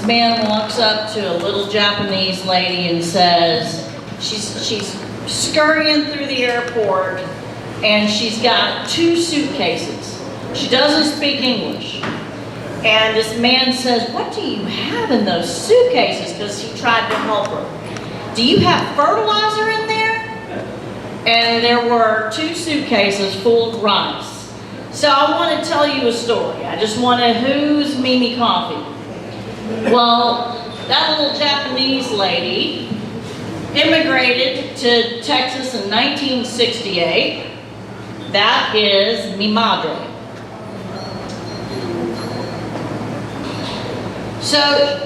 This man walks up to a little Japanese lady and says, she's scurrying through the airport and she's got 2 suitcases. She doesn't speak English. And this man says, what do you have in those suitcases? Because he tried to help her. Do you have fertilizer in there? And there were 2 suitcases full of rice. So I want to tell you a story. I just want to, who's Mimi Coffee? Well, that little Japanese lady immigrated to Texas in 1968. That is mi madre. So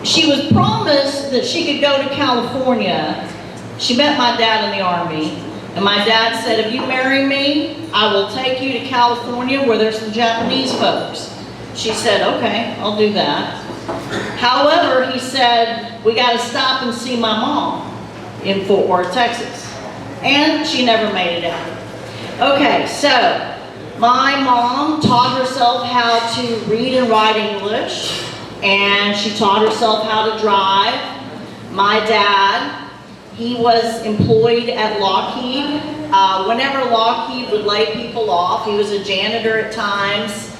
she was promised that she could go to California. She met my dad in the Army, and my dad said, if you marry me, I will take you to California where there's some Japanese folks. She said, okay, I'll do that. However, he said, we got to stop and see my mom in Fort Worth, Texas. And she never made it out. Okay, so my mom taught herself how to read and write English, and she taught herself how to drive. My dad, he was employed at Lockheed. Whenever Lockheed would lay people off, he was a janitor at times.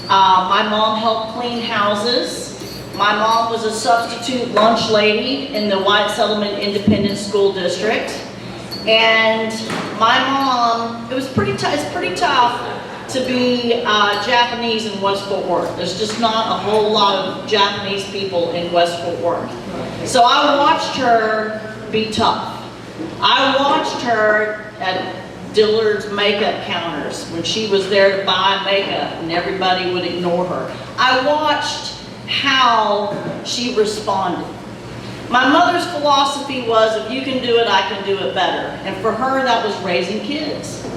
My mom helped clean houses. My mom was a substitute lunch lady in the White Settlement Independent School District. And my mom, it's pretty tough to be Japanese in West Fort Worth. There's just not a whole lot of Japanese people in West Fort Worth. So I watched her be tough. I watched her at Dillard's makeup counters when she was there to buy makeup and everybody would ignore her. I watched how she responded. My mother's philosophy was, if you can do it, I can do it better. And for her, that was raising kids.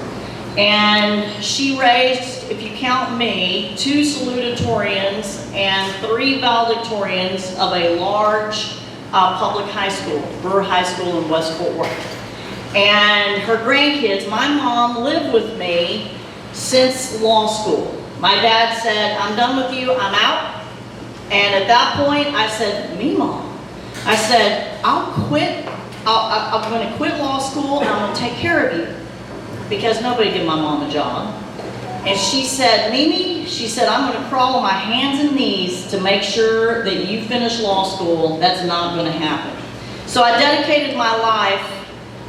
And she raised, if you count me, 2 salutatorians and 3 valedictorians of a large public high school, Brewer High School in West Fort Worth. And her grandkids, my mom lived with me since law school. My dad said, I'm done with you, I'm out. And at that point, I said, me mom. I said, I'll quit. I'm going to quit law school and I'm going to take care of you. Because nobody did my mom a job. And she said, Mimi, she said, I'm going to crawl on my hands and knees to make sure that you finish law school. That's not going to happen. So I dedicated my life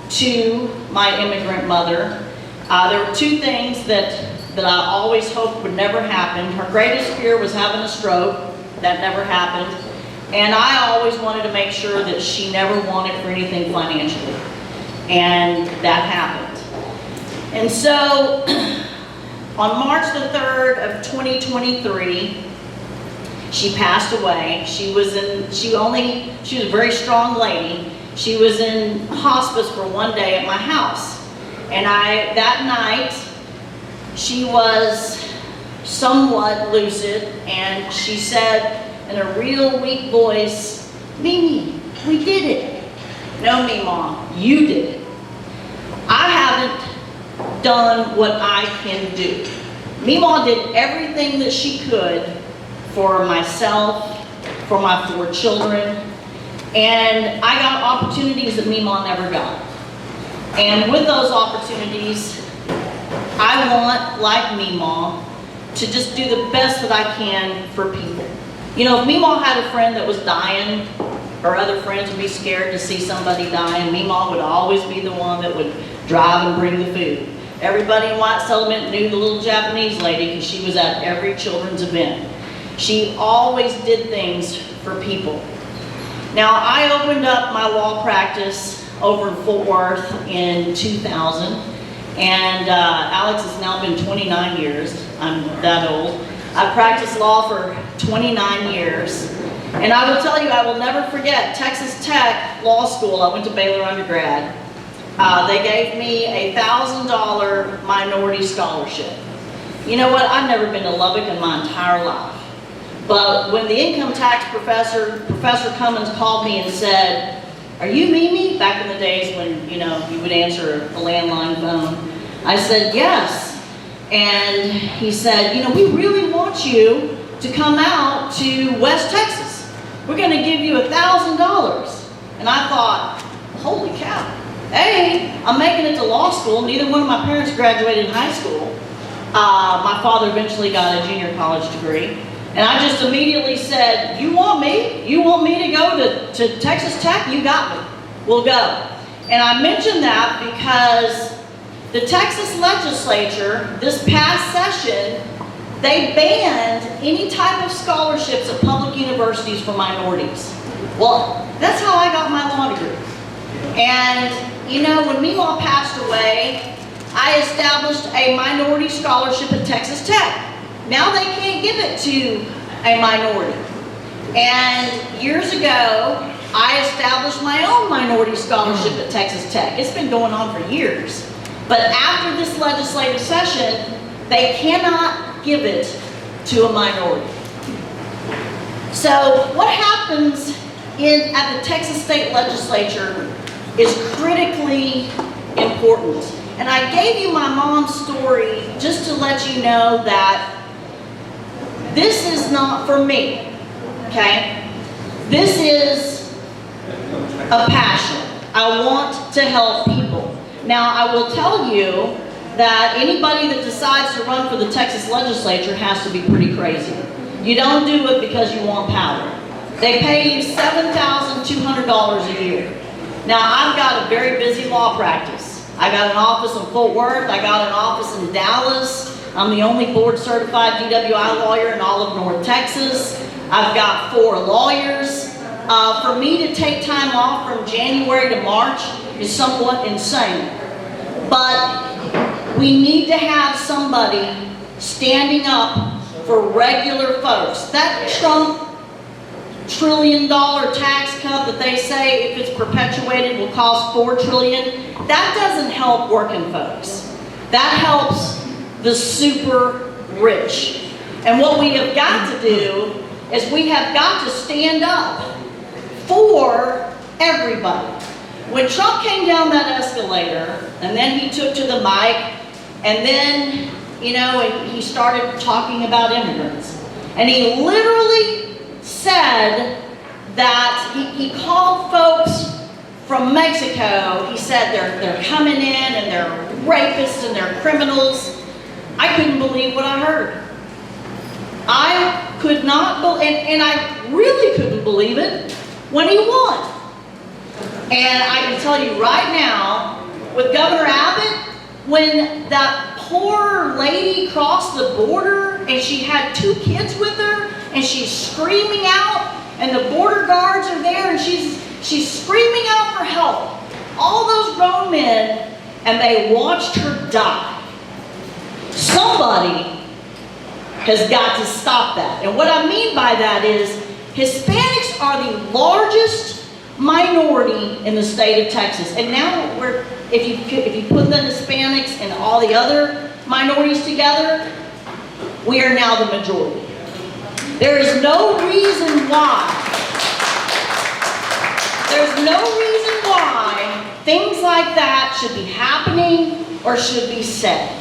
to my immigrant mother. There were 2 things that I always hoped would never happen. Her greatest fear was having a stroke. That never happened. And I always wanted to make sure that she never wanted for anything financially. And that happened. And so, on March the 3rd of 2023, she passed away. She was a very strong lady. She was in hospice for 1 day at my house. And that night, she was somewhat lucid, and she said in a real weak voice, Mimi, we did it. No, me, Mom, you did it. I haven't done what I can do. Mima did everything that she could for myself, for my 4 children, and I got opportunities that Mima never got. And with those opportunities, I want, like Mima, to just do the best that I can for people. You know, if Mima had a friend that was dying, her other friends would be scared to see somebody dying. Mima would always be the one that would drive and bring the food. Everybody in White Settlement knew the little Japanese lady because she was at every children's event. She always did things for people. Now, I opened up my law practice over in Fort Worth in 2000, and Alex has now been 29 years. I'm that old. I practiced law for 29 years. And I will tell you, I will never forget Texas Tech Law School. I went to Baylor undergrad. They gave me a $1,000 minority scholarship. You know what? I've never been to Lubbock in my entire life. But when the income tax professor, Professor Cummins, called me and said, "Are you Mimi?" Back in the days when, you know, you would answer a landline phone. I said, "Yes." And he said, "You know, we really want you to come out to West Texas. we're going to give you $1,000. And I thought, holy cow. A, I'm making it to law school. Neither one of my parents graduated in high school. My father eventually got a junior college degree. And I just immediately said, you want me? You want me to go to Texas Tech? You got me. We'll go. And I mention that because the Texas legislature, this past session, they banned any type of scholarships at public universities for minorities. Well, that's how I got my law degree. And, you know, when Meemaw passed away, I established a minority scholarship at Texas Tech. Now they can't give it to a minority. And years ago, I established my own minority scholarship at Texas Tech. It's been going on for years. But after this legislative session, they cannot give it to a minority. So what happens at the Texas State Legislature is critically important. And I gave you my mom's story just to let you know that this is not for me, okay? This is a passion. I want to help people. Now, I will tell you that anybody that decides to run for the Texas legislature has to be pretty crazy. You don't do it because you want power. They pay you $7,200 a year. Now, I've got a very busy law practice. I got an office in Fort Worth. I got an office in Dallas. I'm the only board certified DWI lawyer in all of North Texas. I've got 4 lawyers. For me to take time off from January to March is somewhat insane. But we need to have somebody standing up for regular folks. That Trump $1 trillion tax cut that they say, if it's perpetuated, will cost $4 trillion. That doesn't help working folks. That helps the super rich. And what we have got to do is we have got to stand up for everybody. When Trump came down that escalator, and then he took to the mic, and then, you know, he started talking about immigrants. And he literally said that he called folks from Mexico. He said they're coming in and they're rapists and they're criminals. I couldn't believe what I heard. I could not believe, and I really couldn't believe it when he won. And I can tell you right now, with Governor Abbott, when that poor lady crossed the border and she had 2 kids with her and she's screaming out and the border guards are there and she's screaming out for help. All those grown men, and they watched her die. Somebody has got to stop that. And what I mean by that is Hispanics are the largest minority in the state of Texas. And now if you put the Hispanics and all the other minorities together, we are now the majority. There is no reason why. There's no reason why things like that should be happening or should be said.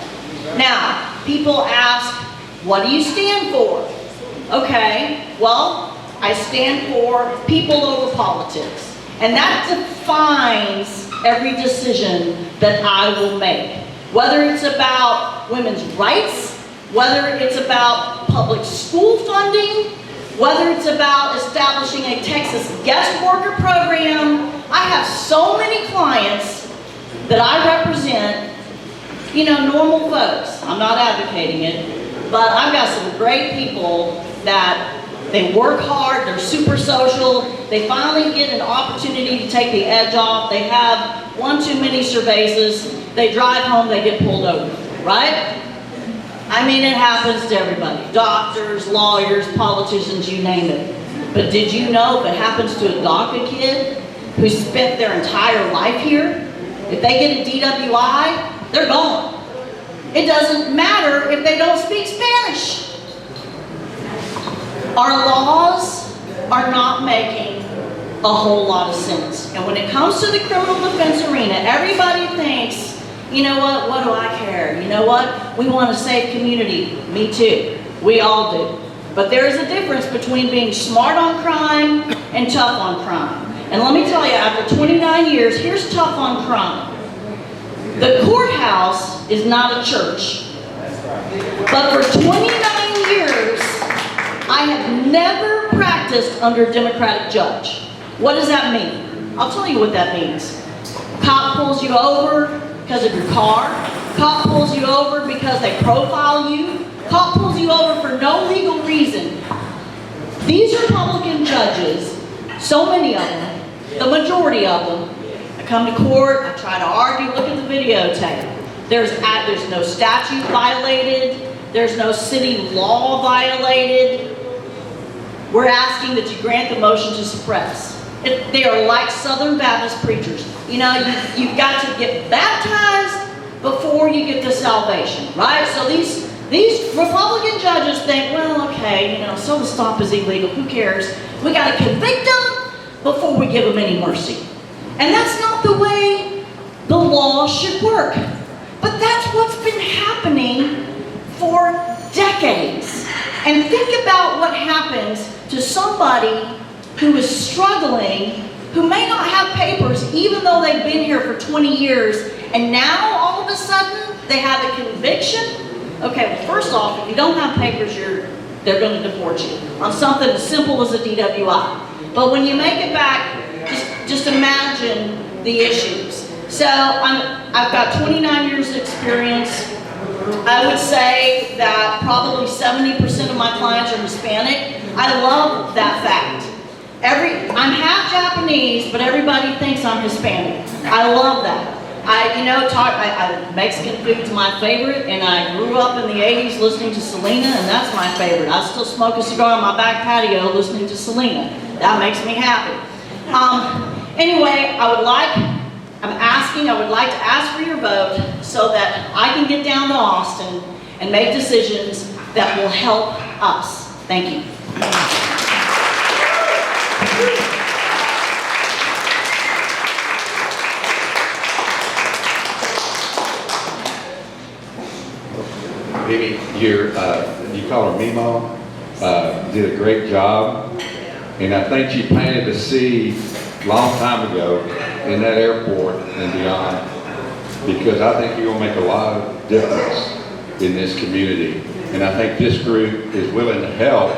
Now, people ask, what do you stand for? Okay, well, I stand for people over politics. And that defines every decision that I will make. Whether it's about women's rights, whether it's about public school funding, whether it's about establishing a Texas guest worker program. I have so many clients that I represent, you know, normal folks. I'm not advocating it, but I've got some great people that they work hard, they're super social, they finally get an opportunity to take the edge off, they have 1 too many cervezas, they drive home, they get pulled over, right? I mean, it happens to everybody. Doctors, lawyers, politicians, you name it. But did you know if it happens to a DACA kid who spent their entire life here, if they get a DWI, they're gone. It doesn't matter if they don't speak Spanish. Our laws are not making a whole lot of sense. And when it comes to the criminal defense arena, everybody thinks, you know what do I care? You know what? We want to save community. Me too. We all do. But there is a difference between being smart on crime and tough on crime. And let me tell you, after 29 years, here's tough on crime. The courthouse is not a church. But for 29 years, I have never practiced under a Democratic judge. What does that mean? I'll tell you what that means. Cop pulls you over because of your car. Cop pulls you over because they profile you. Cop pulls you over for no legal reason. These Republican judges, so many of them, the majority of them, I come to court, I try to argue, look at the videotape. There's no statute violated. There's no city law violated. We're asking that you grant the motion to suppress. They are like Southern Baptist preachers. You know, you've got to get baptized before you get to salvation, right? So these Republican judges think, well, okay, you know, so the stop is illegal, who cares? We got to convict them before we give them any mercy. And that's not the way the law should work. But that's what's been happening for decades. And think about what happens to somebody who is struggling, who may not have papers, even though they've been here for 20 years, and now all of a sudden they have a conviction. Okay, well, first off, if you don't have papers, they're going to deport you on something as simple as a DWI. But when you make it back, just imagine the issues. So I've got 29 years of experience. I would say that probably 70% of my clients are Hispanic. I love that fact. I'm half Japanese, but everybody thinks I'm Hispanic. I love that. Mexican food's my favorite, and I grew up in the 80s listening to Selena, and that's my favorite. I still smoke a cigar on my back patio listening to Selena. That makes me happy. Anyway, I would like to ask for your vote so that I can get down to Austin and make decisions that will help us. Thank you. Mimi, you call her Mimo, did a great job, and I think she planted a seed a long time ago in that airport and beyond, because I think you're going to make a lot of difference in this community, and I think this group is willing to help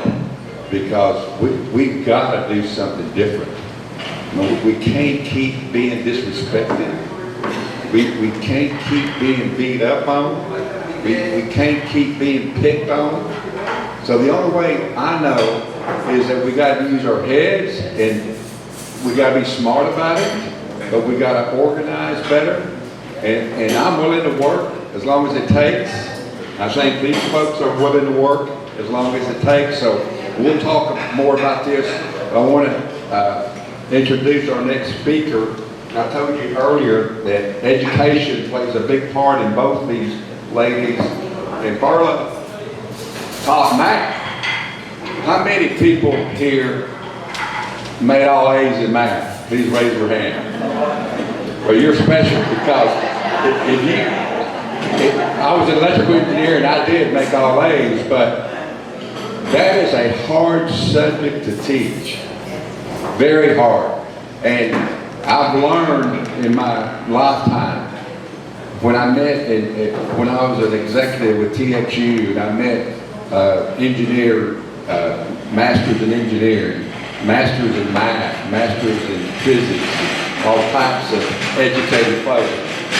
because we've got to do something different. We can't keep being disrespected. We can't keep being beat up on. We can't keep being picked on. So the only way I know is that we got to use our heads, and we got to be smart about it, but we got to organize better. And I'm willing to work as long as it takes. I think these folks are willing to work as long as it takes. So we'll talk more about this. I want to introduce our next speaker. I told you earlier that education plays a big part in both these ladies. And Carla taught math. How many people here made all A's in math? Please raise your hand. Well, you're special because I was an electrical engineer and I did make all A's, but that is a hard subject to teach. Very hard. And I've learned in my lifetime, when I was an executive with TXU, and I met engineer, masters in engineering, masters in math, masters in physics, all types of educated folks.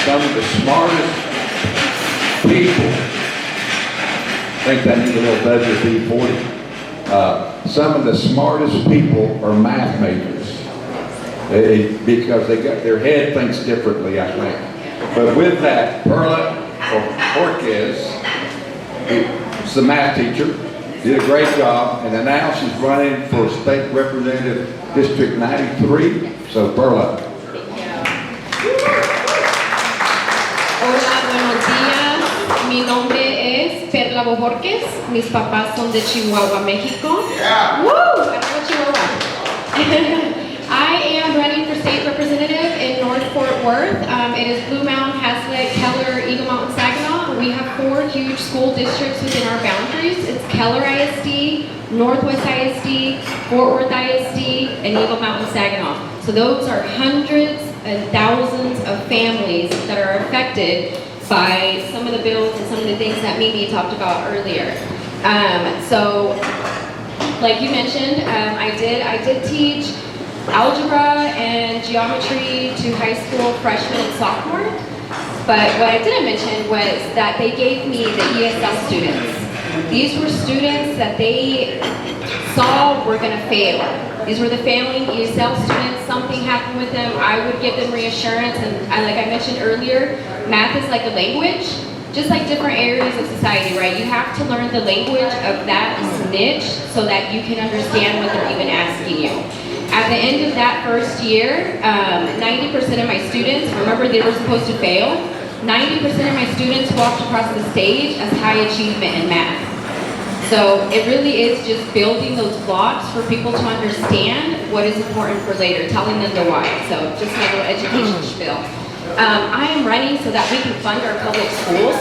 Some of the smartest people, I think I need a little WD-40. Some of the smartest people are math majors because their head thinks differently, I think. But with that, Perla Orquez is the math teacher, did a great job, and now she's running for State Representative District 93. So Perla. Hola, buenos días. Mi nombre es Perla Bojorquez. Mis papás son de Chihuahua, México. Yeah. Woo! Arriba Chihuahua. I am running for state representative in North Fort Worth. It is Blue Mountain, Haslett, Keller, Eagle Mountain, Saginaw. We have 4 huge school districts within our boundaries. It's Keller ISD, Northwest ISD, Fort Worth ISD, and Eagle Mountain Saginaw. So those are hundreds and thousands of families that are affected by some of the bills and some of the things that Mimi talked about earlier. So, like you mentioned, I did teach algebra and geometry to high school freshmen and sophomore. But what I didn't mention was that they gave me the ESL students. These were students that they saw were going to fail. These were the failing ESL students. Something happened with them. I would give them reassurance. And like I mentioned earlier, math is like a language, just like different areas of society, right? You have to learn the language of that niche so that you can understand what they're even asking you. At the end of that first year, 90% of my students, remember they were supposed to fail, 90% of my students walked across the stage as high achievement in math. So it really is just building those blocks for people to understand what is important for later, telling them the why. So just my little education spiel. I am running so that we can fund our public schools.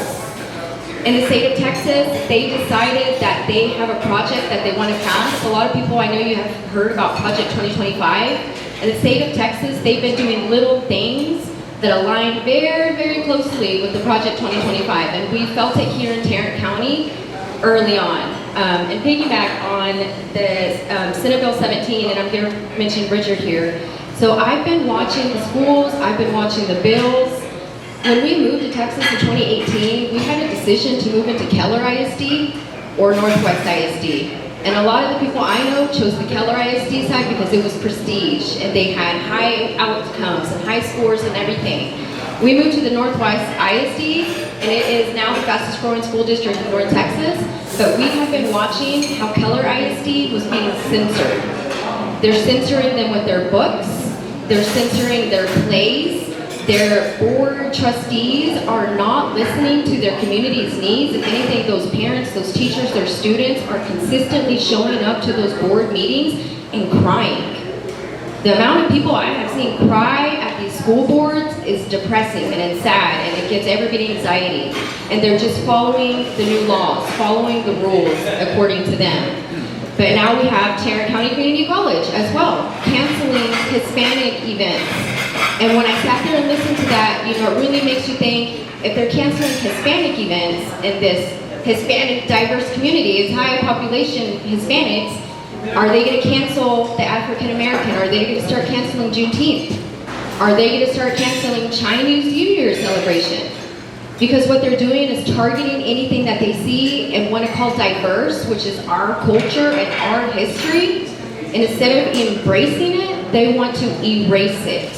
In the state of Texas, they decided that they have a project that they want to pass. A lot of people, I know you have heard about Project 2025. In the state of Texas, they've been doing little things that align very, very closely with the Project 2025. And we felt it here in Tarrant County early on. And piggyback on the Senate Bill 17, and I'm going to mention Richard here. So I've been watching the schools, I've been watching the bills. When we moved to Texas in 2018, we had a decision to move into Keller ISD or Northwest ISD. And a lot of the people I know chose the Keller ISD side because it was prestige and they had high outcomes and high scores and everything. We moved to the Northwest ISD and it is now the fastest growing school district in North Texas. But we have been watching how Keller ISD was being censored. They're censoring them with their books. They're censoring their plays. Their board trustees are not listening to their community's needs. If anything, those parents, those teachers, their students are consistently showing up to those board meetings and crying. The amount of people I have seen cry at these school boards is depressing and it's sad and it gives everybody anxiety. And they're just following the new laws, following the rules according to them. But now we have Tarrant County Community College as well, canceling Hispanic events. And when I sat there and listened to that, you know, it really makes you think, if they're canceling Hispanic events in this Hispanic diverse community, it's high population Hispanics, are they going to cancel the African American? Are they going to start canceling Juneteenth? Are they going to start canceling Chinese New Year celebration? Because what they're doing is targeting anything that they see and want to call diverse, which is our culture and our history. And instead of embracing it, they want to erase it.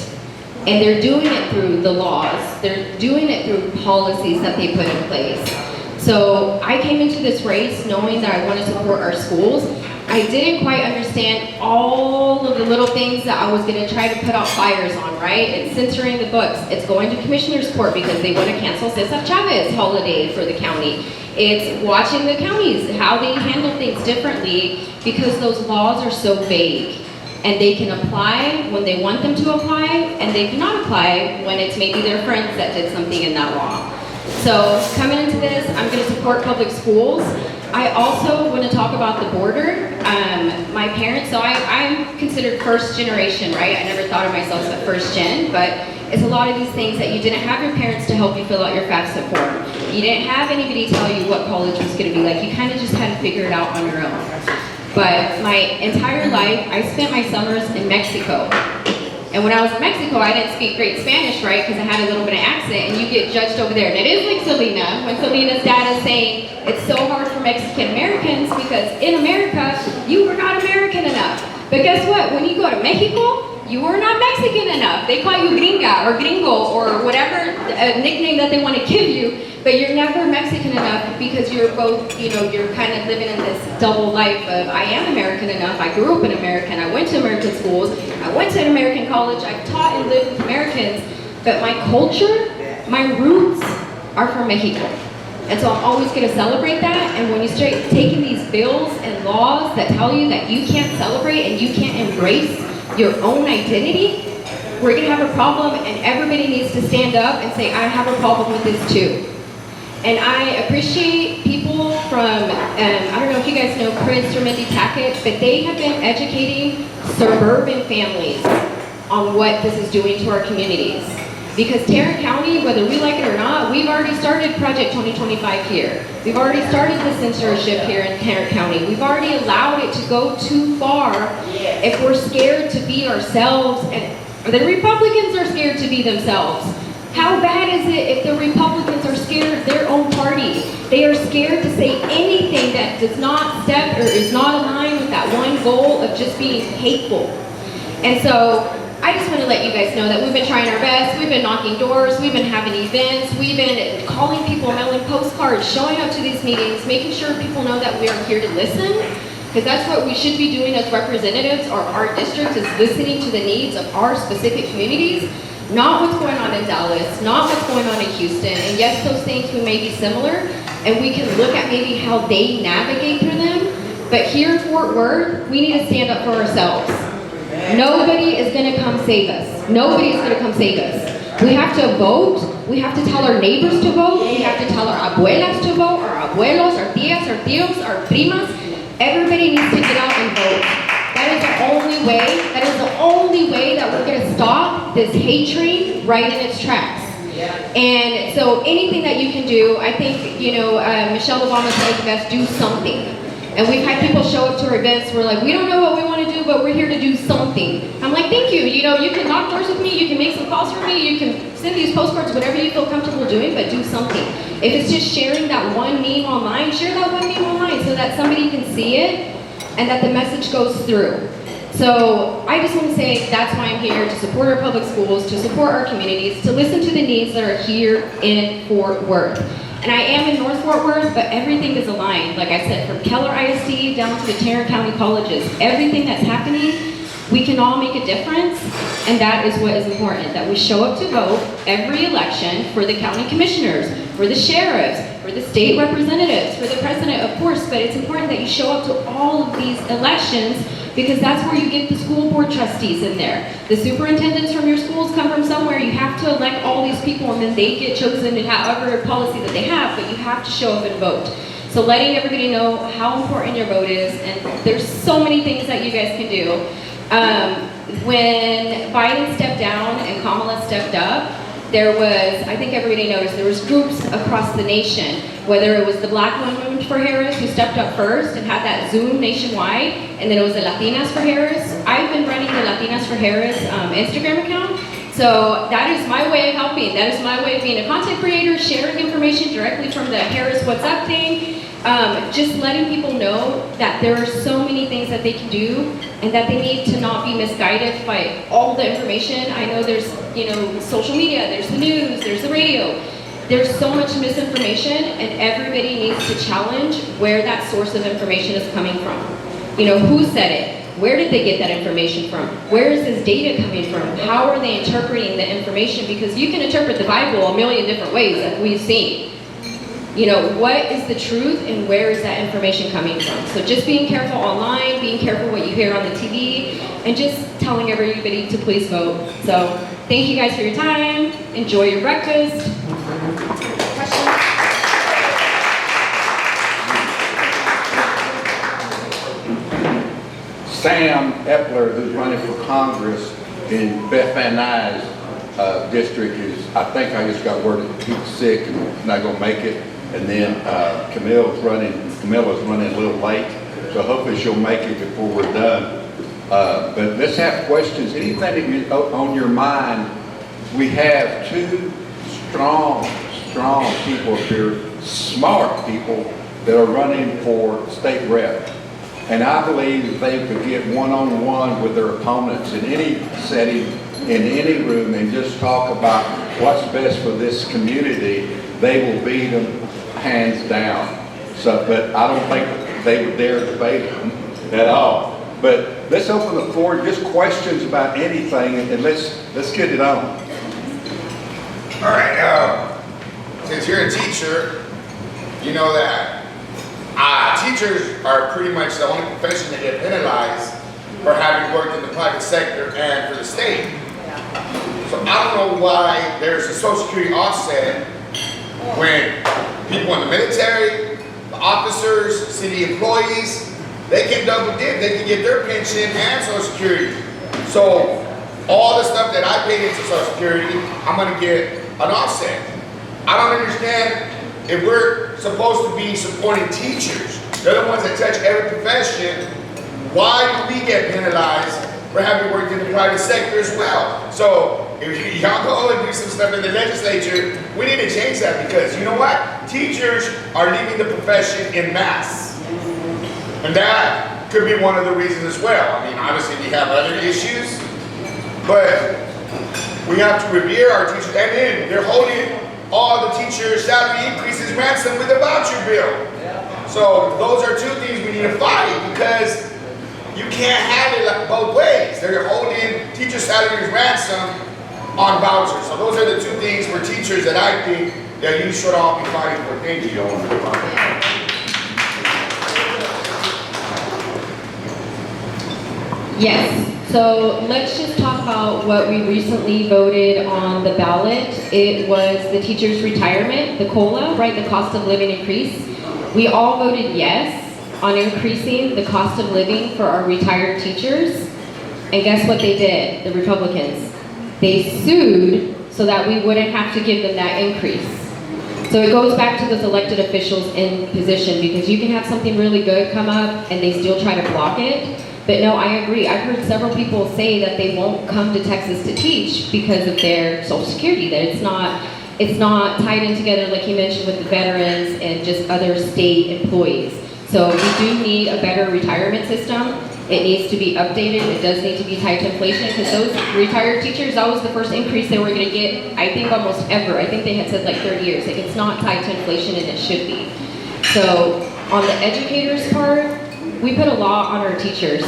And they're doing it through the laws. They're doing it through policies that they put in place. So I came into this race knowing that I want to support our schools. I didn't quite understand all of the little things that I was going to try to put out fires on, right? It's censoring the books. It's going to Commissioner's Court because they want to cancel Cesar Chavez holiday for the county. It's watching the counties, how they handle things differently because those laws are so vague. And they can apply when they want them to apply, and they cannot apply when it's maybe their friends that did something in that law. So coming into this, I'm going to support public schools. I also want to talk about the border. My parents, so I'm considered first generation, right? I never thought of myself as first gen, but it's a lot of these things that you didn't have your parents to help you fill out your FAFSA form. You didn't have anybody tell you what college was going to be like. You kind of just had to figure it out on your own. But my entire life, I spent my summers in Mexico. And when I was in Mexico, I didn't speak great Spanish, right? Because I had a little bit of accent, and you get judged over there. And it is like Selena, when Selena's dad is saying, it's so hard for Mexican Americans because in America, you were not American enough. But guess what? When you go to Mexico, you are not Mexican enough. They call you gringa or gringo or whatever nickname that they want to give you, but you're never Mexican enough because you're both, you know, you're kind of living in this double life of I am American enough, I grew up in American, I went to American schools, I went to an American college, I've taught and lived with Americans, but my culture, my roots are from Mexico. And so I'm always going to celebrate that, and when you start taking these bills and laws that tell you that you can't celebrate and you can't embrace your own identity, we're going to have a problem, and everybody needs to stand up and say, I have a problem with this too. And I appreciate people from, I don't know if you guys know Chris or Mindy Tackett, but they have been educating suburban families on what this is doing to our communities. Because Tarrant County, whether we like it or not, we've already started Project 2025 here. We've already started the censorship here in Tarrant County. We've already allowed it to go too far if we're scared to be ourselves, and the Republicans are scared to be themselves. How bad is it if the Republicans are scared of their own party? They are scared to say anything that does not step or is not aligned with that one goal of just being hateful. And so I just want to let you guys know that we've been trying our best. We've been knocking doors. We've been having events. We've been calling people, mailing postcards, showing up to these meetings, making sure people know that we are here to listen. Because that's what we should be doing as representatives, or our district is listening to the needs of our specific communities. Not what's going on in Dallas, not what's going on in Houston. And yes, those things we may be similar, and we can look at maybe how they navigate through them. But here in Fort Worth, we need to stand up for ourselves. Nobody is gonna come save us. Nobody is gonna come save us. We have to vote. We have to tell our neighbors to vote. We have to tell our abuelas to vote, our abuelos, our tías, our tíos, our primas. Everybody needs to get out and vote. That is the only way, that is the only way that we're gonna stop this hate train right in its tracks. And so anything that you can do, I think, Michelle Obama said the best, do something. And we've had people show up to our events, we're like, we don't know what we want to do, but we're here to do something. I'm like, thank you. You can knock doors with me, you can make some calls for me, you can send these postcards, whatever you feel comfortable doing, but do something. If it's just sharing that one meme online, share that one meme online so that somebody can see it and that the message goes through. So I just want to say that's why I'm here, to support our public schools, to support our communities, to listen to the needs that are here in Fort Worth. And I am in North Fort Worth, but everything is aligned. Like I said, from Keller ISD down to the Tarrant County colleges, everything that's happening, we can all make a difference, and that is what is important, that we show up to vote every election for the county commissioners, for the sheriffs, for the state representatives, for the president, of course, but it's important that you show up to all of these elections, because that's where you get the school board trustees in there. The superintendents from your schools come from somewhere. You have to elect all these people, and then they get chosen in however policy that they have, but you have to show up and vote. So letting everybody know how important your vote is, and there's so many things that you guys can do. When Biden stepped down and Kamala stepped up, there was, I think everybody noticed, there was groups across the nation, whether it was the Black Women for Harris who stepped up first and had that Zoom nationwide, and then it was the Latinas for Harris. I've been running the Latinas for Harris Instagram account, so that is my way of helping. That is my way of being a content creator, sharing information directly from the Harris What's Up thing, just letting people know that there are so many things that they can do and that they need to not be misguided by all the information. I know there's, social media, there's the news, there's the radio. There's so much misinformation, and everybody needs to challenge where that source of information is coming from. Who said it? Where did they get that information from? Where is this data coming from? How are they interpreting the information? Because you can interpret the Bible a million different ways, as we've seen. What is the truth and where is that information coming from? So just being careful online, being careful what you hear on the TV, and just telling everybody to please vote. So thank you guys for your time. Enjoy your breakfast. Questions? Sam Epler, who's running for Congress in Beth Van Nuys district, I think I just got word that he's sick and not gonna make it. And then Camilla's running a little late, so hopefully she'll make it before we're done. But let's have questions. Anything that you on your mind? We have two strong people up here, smart people that are running for state rep. And I believe if they could get one-on-one with their opponents in any setting, in any room, and just talk about what's best for this community, they will beat them hands down. So, but I don't think they would dare debate them at all. But let's open the floor, just questions about anything, and let's get it on. All right, since you're a teacher, you know that teachers are pretty much the only profession that get penalized for having worked in the private sector and for the state. So I don't know why there's a Social Security offset When people in the military, the officers, city employees, they can double dip. They can get their pension and Social Security. So all the stuff that I paid into Social Security, I'm gonna get an offset. I don't understand if we're supposed to be supporting teachers. They're the ones that touch every profession. Why do we get penalized for having worked in the private sector as well? So if y'all go and do some stuff in the legislature, we need to change that, because you know what? Teachers are leaving the profession in mass. And that could be one of the reasons as well. I mean, obviously we have other issues, but we have to revere our teachers. And then they're holding all the teachers' salary increases ransom with a voucher bill. So those are two things we need to fight, because you can't have it like both ways. They're holding teacher salaries ransom on vouchers. So those are the two things for teachers that I think that you should all be fighting for. Thank you. Yes. So let's just talk about what we recently voted on the ballot. It was the teachers' retirement, the COLA, right? The cost of living increase. We all voted yes on increasing the cost of living for our retired teachers. And guess what they did, the Republicans? They sued so that we wouldn't have to give them that increase. So it goes back to those elected officials in position, because you can have something really good come up and they still try to block it. But no, I agree. I've heard several people say that they won't come to Texas to teach because of their Social Security, that it's not tied in together like you mentioned with the veterans and just other state employees. So we do need a better retirement system. It needs to be updated. It does need to be tied to inflation, because those retired teachers, that was the first increase they were going to get, I think, almost ever. I think they had said like 30 years. Like, it's not tied to inflation, and it should be. So on the educators part, we put a law on our teachers.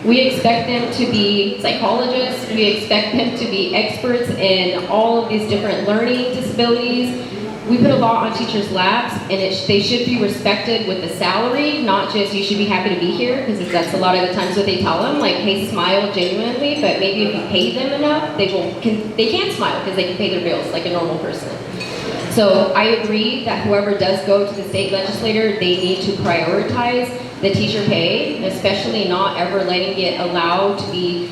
We expect them to be psychologists. We expect them to be experts in all of these different learning disabilities. We put a law on teachers' laps, and they should be respected with a salary, not just you should be happy to be here, because that's a lot of the times what they tell them, like, hey, smile genuinely, but maybe if you pay them enough, they can smile because they can pay their bills like a normal person. So I agree that whoever does go to the state legislator, they need to prioritize the teacher pay, especially not ever letting it allowed to be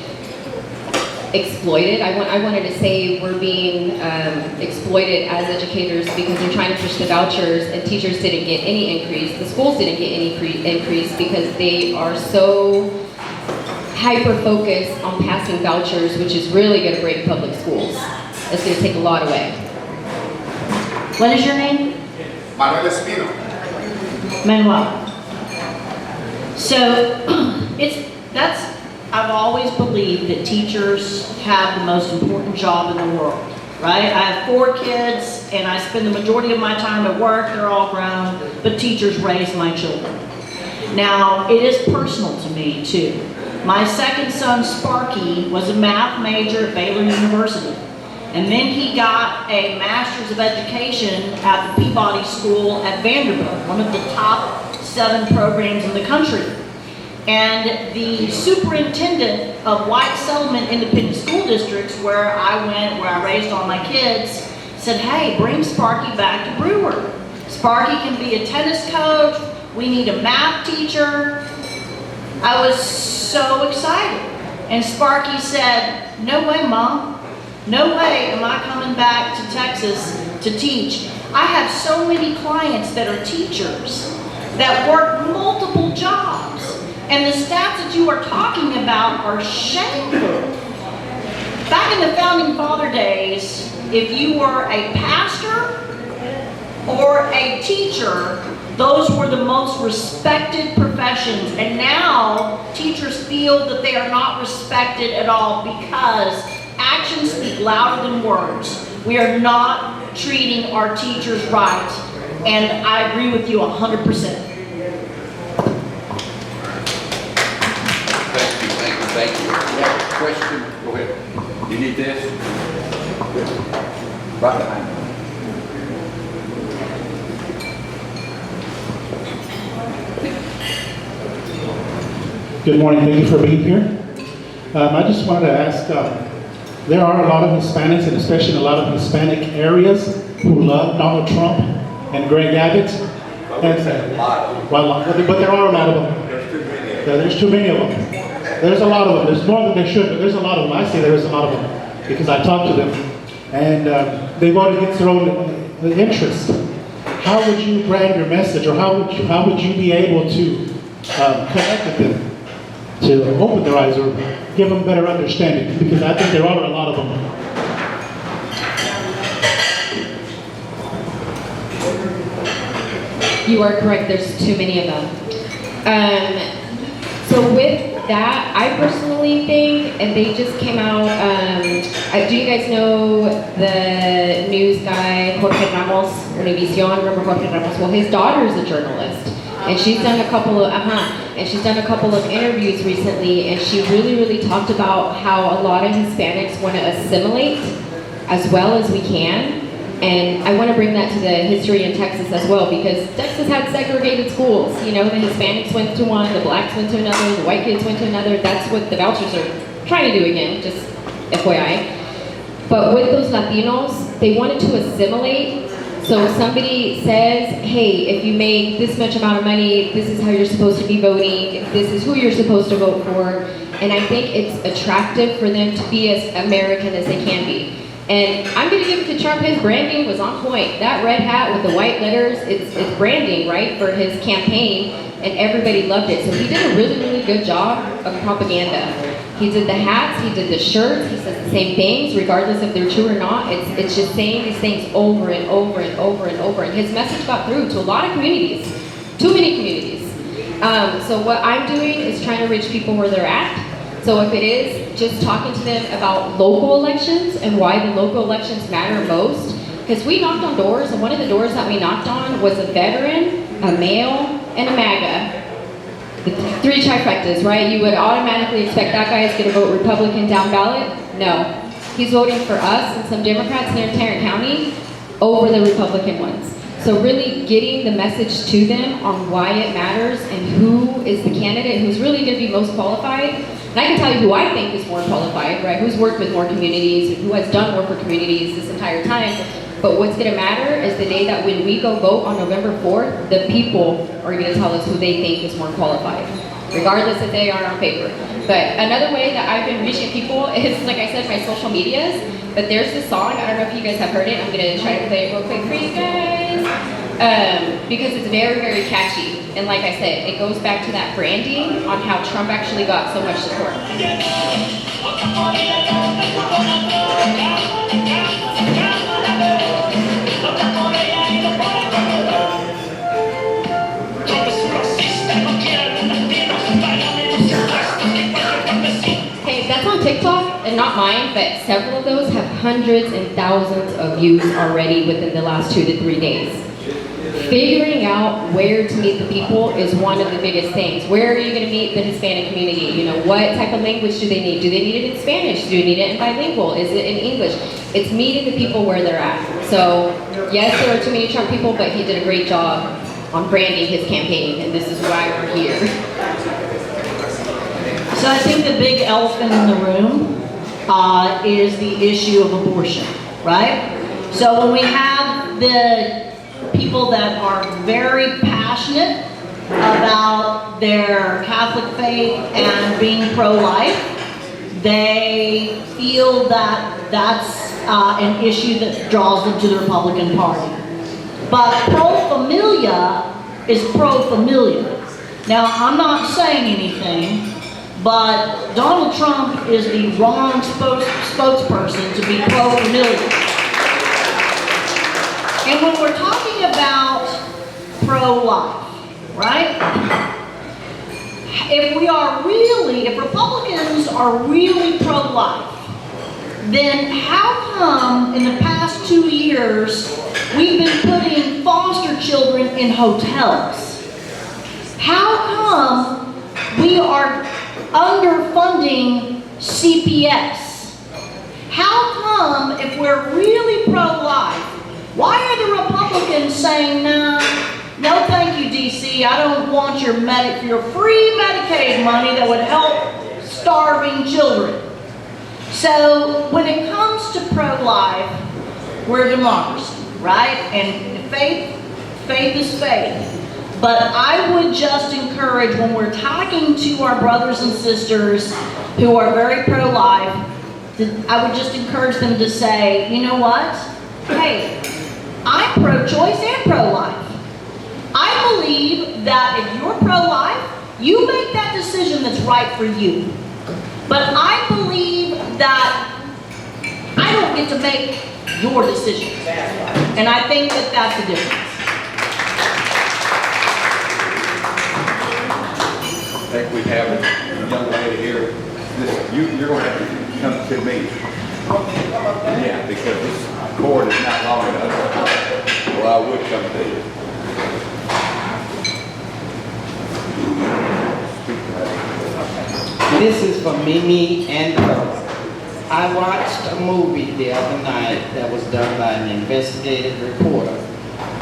exploited. I wanted to say we're being exploited as educators because they're trying to push the vouchers, and teachers didn't get any increase. The schools didn't get any increase because they are so hyper-focused on passing vouchers, which is really going to break public schools. It's going to take a lot away. What is your name? Manuel Espino. Manuel. So I've always believed that teachers have the most important job in the world, right? I have 4 kids, and I spend the majority of my time at work. They're all grown, but teachers raise my children. Now, it is personal to me, too. My second son, Sparky, was a math major at Baylor University. And then he got a Master's of Education at the Peabody School at Vanderbilt, one of the top 7 programs in the country. And the superintendent of White Settlement Independent School Districts, where I went, where I raised all my kids, said, hey, bring Sparky back to Brewer. Sparky can be a tennis coach. We need a math teacher. I was so excited. And Sparky said, no way, Mom. No way am I coming back to Texas to teach. I have so many clients that are teachers that work multiple jobs. And the stats that you are talking about are shameful. Back in the Founding Father days, if you were a pastor or a teacher, those were the most respected professions. And now teachers feel that they are not respected at all because actions speak louder than words. We are not treating our teachers right. And I agree with you 100%. Thank you. You have a question? Go ahead. You need this? Right behind you. Good morning. Thank you for being here. I just wanted to ask, there are a lot of Hispanics, and especially in a lot of Hispanic areas, who love Donald Trump and Greg Abbott. And, well, but there are a lot of them. There's too many of them. There's a lot of them. There's more than there should, but there's a lot of them. I say there's a lot of them because I talked to them, and they vote against their own interests. How would you brand your message, or how would you be able to connect with them, to open their eyes or give them better understanding? Because I think there are a lot of them. You are correct, there's too many of them. So with that, I personally think, and they just came out, do you guys know the news guy, Jorge Ramos, Univision? Remember Jorge Ramos? Well, his daughter is a journalist, and she's done a couple of interviews recently, and she really talked about how a lot of Hispanics want to assimilate as well as we can. And I want to bring that to the history in Texas as well, because Texas had segregated schools. You know, the Hispanics went to one, the blacks went to another, the white kids went to another. That's what the vouchers are trying to do again, just FYI. But with those Latinos, they wanted to assimilate. So somebody says, hey, if you make this much amount of money, this is how you're supposed to be voting, this is who you're supposed to vote for. And I think it's attractive for them to be as American as they can be. And I'm going to give it to Trump. His branding was on point. That red hat with the white letters, it's branding, right, for his campaign, and everybody loved it. So he did a really good job of propaganda. He did the hats, he did the shirts, he says the same things, regardless if they're true or not. It's just saying these things over and over and over and over. And his message got through to a lot of communities, too many communities. So what I'm doing is trying to reach people where they're at. So if it is just talking to them about local elections and why the local elections matter most, because we knocked on doors, and one of the doors that we knocked on was a veteran, a male, and a MAGA. The three trifectas, right? You would automatically expect that guy is going to vote Republican down ballot. No. He's voting for us and some Democrats here in Tarrant County over the Republican ones. So really getting the message to them on why it matters and who is the candidate who's really going to be most qualified. And I can tell you who I think is more qualified, right? Who's worked with more communities, who has done more for communities this entire time. But what's going to matter is the day that when we go vote on November 4th, the people are going to tell us who they think is more qualified, regardless if they are on paper. But another way that I've been reaching people is, like I said, my social medias. But there's this song, I don't know if you guys have heard it. I'm going to try to play it real quick for you guys. Because it's very catchy. And like I said, it goes back to that branding on how Trump actually got so much support. Hey, that's on TikTok, and not mine, but several of those have hundreds and thousands of views already within the last 2 to 3 days. Figuring out where to meet the people is one of the biggest things. Where are you going to meet the Hispanic community? You know, what type of language do they need? Do they need it in Spanish? Do they need it in bilingual? Is it in English? It's meeting the people where they're at. So, yes, there are too many Trump people, but he did a great job on branding his campaign, and this is why we're here. So I think the big elephant in the room is the issue of abortion, right? So when we have the people that are very passionate about their Catholic faith and being pro-life, they feel that that's an issue that draws them to the Republican Party. But pro-familia is pro-familia. Now, I'm not saying anything, but Donald Trump is the wrong spokesperson to be pro-familia. And when we're talking about pro-life, right? If Republicans are really pro-life, then how come in the past 2 years we've been putting foster children in hotels? How come we are underfunding CPS? How come if we're really pro-life, why are the Republicans saying, no thank you, DC, I don't want your free Medicaid money that would help starving children? So when it comes to pro-life, we're a democracy. right? And faith is faith. But I would just encourage, when we're talking to our brothers and sisters who are very pro-life, I would just encourage them to say, you know what? Hey, I'm pro-choice and pro-life. I believe that if you're pro-life, you make that decision that's right for you. But I believe that I don't get to make your decisions. And I think that that's the difference. I think we have a young lady here. You're going to have to come to me. Yeah, because this cord is not long enough. Or I would come to you. This is for Mimi and her. I watched a movie the other night that was done by an investigative reporter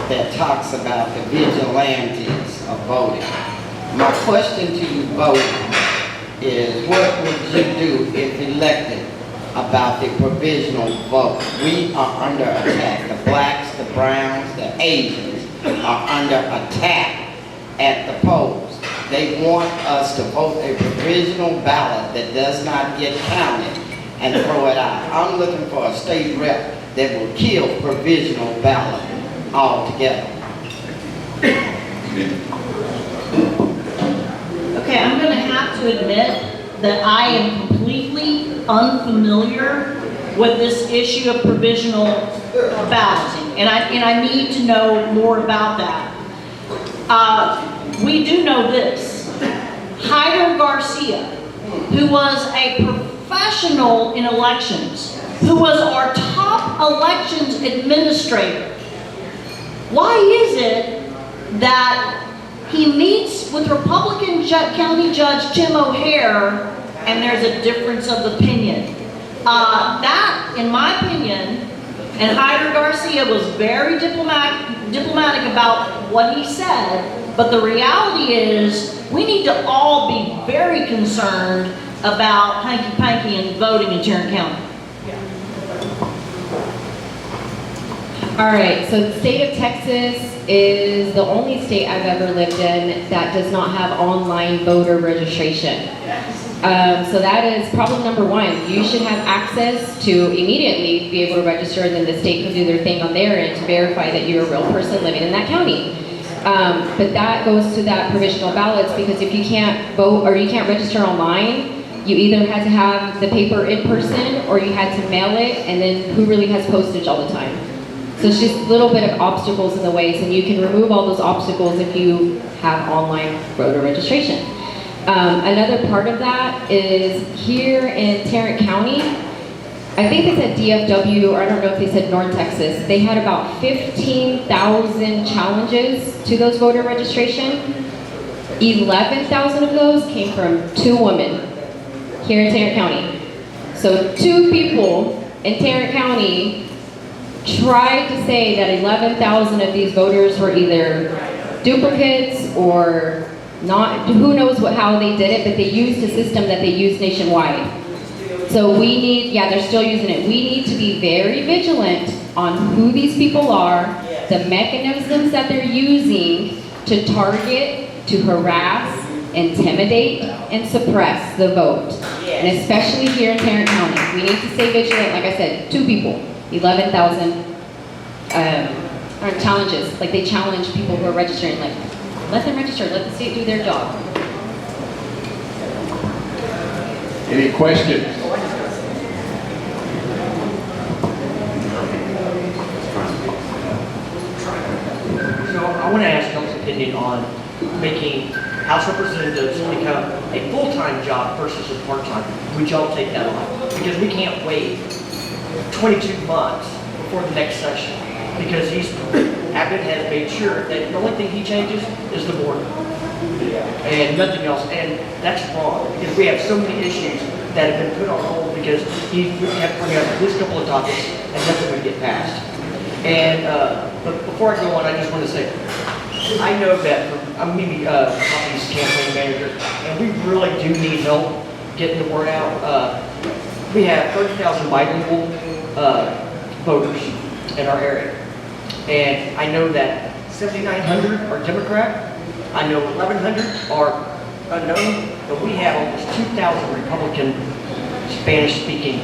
that talks about the vigilantes of voting. My question to you both is, what would you do if elected about the provisional vote? We are under attack. The blacks, the browns, the Asians are under attack at the polls. They want us to vote a provisional ballot that does not get counted and throw it out. I'm looking for a state rep that will kill provisional ballot altogether. Okay, I'm going to have to admit that I am completely unfamiliar with this issue of provisional balloting, and I need to know more about that. We do know this. Hyder Garcia, who was a professional in elections, who was our top elections administrator, why is it that he meets with Republican County Judge Tim O'Hare and there's a difference of opinion? That, in my opinion, and Hyder Garcia was very diplomatic about what he said, but the reality is we need to all be very concerned about hanky-panky and voting in Tarrant County. All right, so the state of Texas is the only state I've ever lived in that does not have online voter registration. So that is problem number one. You should have access to immediately be able to register, and then the state can do their thing on their end to verify that you're a real person living in that county. But that goes to that provisional ballots, because if you can't vote or you can't register online, you either had to have the paper in person or you had to mail it, and then who really has postage all the time? So it's just a little bit of obstacles in the way, and you can remove all those obstacles if you have online voter registration. Another part of that is here in Tarrant County, I think they said DFW, or I don't know if they said North Texas, they had about 15,000 challenges to those voter registration. 11,000 of those came from 2 women here in Tarrant County. So 2 people in Tarrant County tried to say that 11,000 of these voters were either duplicates or not, who knows how they did it, but they used a system that they use nationwide. So we need, yeah, they're still using it. We need to be very vigilant on who these people are, the mechanisms that they're using to target, to harass, intimidate, and suppress the vote. And especially here in Tarrant County, we need to stay vigilant. Like I said, 2 people, 11,000 challenges. Like they challenge people who are registering, like, let them register, let the state do their job. Any questions? So I want to ask y'all's opinion on making House Representatives become a full-time job versus a part-time. Would y'all take that on? Because we can't wait 22 months before the next session. Because Abbott has made sure that the only thing he changes is the border. And nothing else. And that's wrong. Because we have so many issues that have been put on hold because he kept bringing up this couple of topics and nothing would get passed. And but before I go on, I just want to say, I know that I'm Mimi Coffey's campaign manager, and we really do need help getting the word out. We have 30,000 bilingual voters in our area. And I know that 7,900 are Democrat. I know 1,100 are unknown, but we have almost 2,000 Republican Spanish-speaking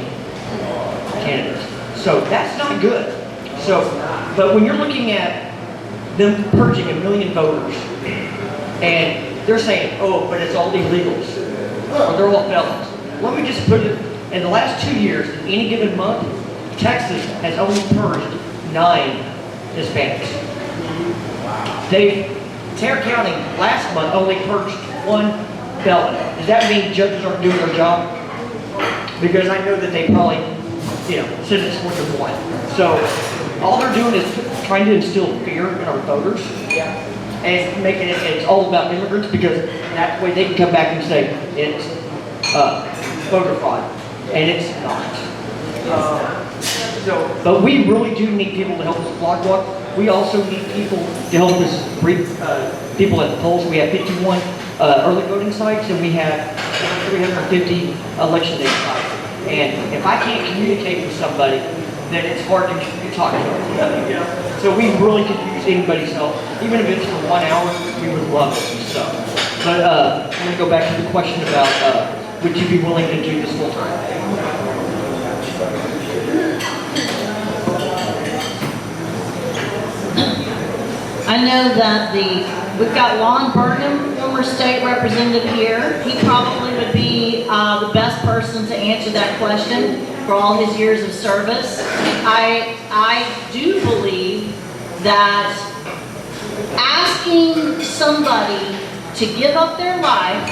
candidates. So that's not good. So, but when you're looking at them purging 1 million voters, and they're saying, oh, but it's all illegals, or they're all felons. Let me just put it, in the last 2 years, in any given month, Texas has only purged 9 Hispanics. Tarrant County last month only purged 1 felon. Does that mean judges aren't doing their job? Because I know that they probably, sentence more than 1. So all they're doing is trying to instill fear in our voters and making it's all about immigrants, because that way they can come back and say it's voter fraud, and it's not. But we really do need people to help us block walk. We also need people to help us bring people at the polls. We have 51 early voting sites, and we have 350 election day sites. And if I can't communicate with somebody, then it's hard to talk to them. So we really could use anybody's help. Even if it's for 1 hour, we would love it. So, but I'm going to go back to the question about would you be willing to do this full time? I know that we've got Lon Burnham, former state representative here. He probably would be the best person to answer that question for all his years of service. I do believe that asking somebody to give up their life,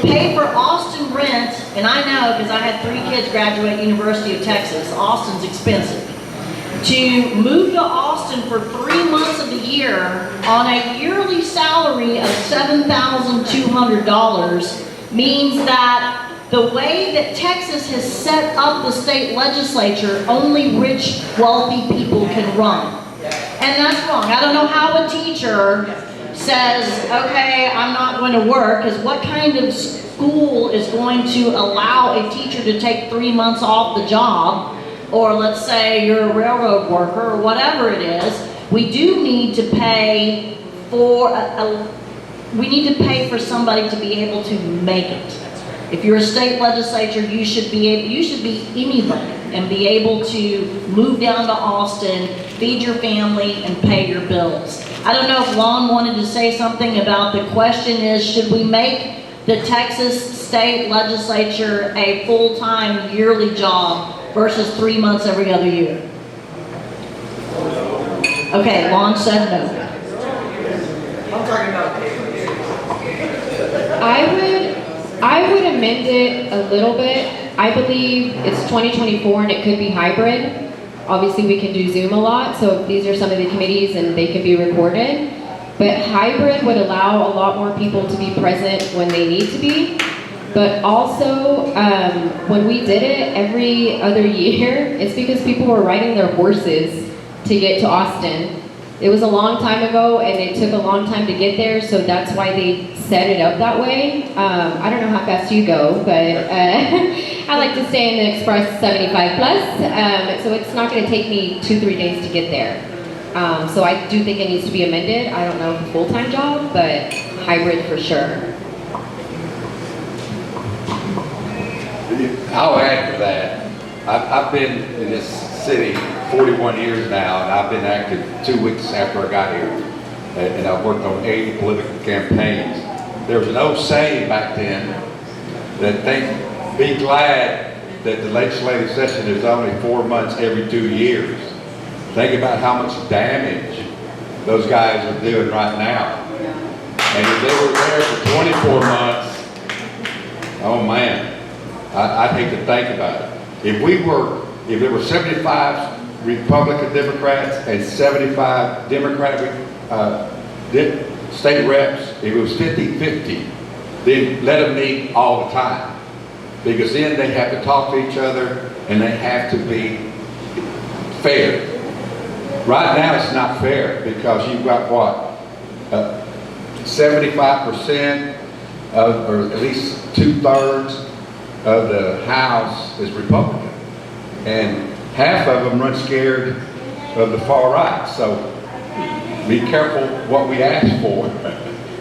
pay for Austin rent, and I know because I had 3 kids graduate University of Texas, Austin's expensive. To move to Austin for 3 months of the year on a yearly salary of $7,200 means that the way that Texas has set up the state legislature, only rich, wealthy people can run. And that's wrong. I don't know how a teacher says, okay, I'm not going to work, because what kind of school is going to allow a teacher to take 3 months off the job? Or let's say you're a railroad worker or whatever it is. We do need to pay for somebody to be able to make it. If you're a state legislature, you should be anybody and be able to move down to Austin, feed your family, and pay your bills. I don't know if Lon wanted to say something about the question is, should we make the Texas state legislature a full-time yearly job versus 3 months every other year? Okay, Lon said no. I'm talking about I would amend it a little bit. I believe it's 2024 and it could be hybrid. Obviously we can do Zoom a lot, so these are some of the committees and they can be recorded. But hybrid would allow a lot more people to be present when they need to be. But also, when we did it every other year, it's because people were riding their horses to get to Austin. It was a long time ago, and it took a long time to get there, so that's why they set it up that way. I don't know how fast you go, but I like to stay in the Express 75 plus, so it's not going to take me 2-3 days to get there. So I do think it needs to be amended. I don't know if a full-time job, but hybrid for sure. I'll add to that. I've been in this city 41 years now, and I've been active 2 weeks after I got here. And I've worked on 80 political campaigns. There was an old saying back then that be glad that the legislative session is only 4 months every 2 years. Think about how much damage those guys are doing right now. And if they were there for 24 months, oh man. I'd hate to think about it. If there were 75 Republican Democrats and 75 Democratic state reps, if it was 50-50, then let them meet all the time. Because then they have to talk to each other and they have to be fair. Right now it's not fair because you've got what? 75% or at least 2/3 of the House is Republican, and half of them run scared of the far right. So be careful what we ask for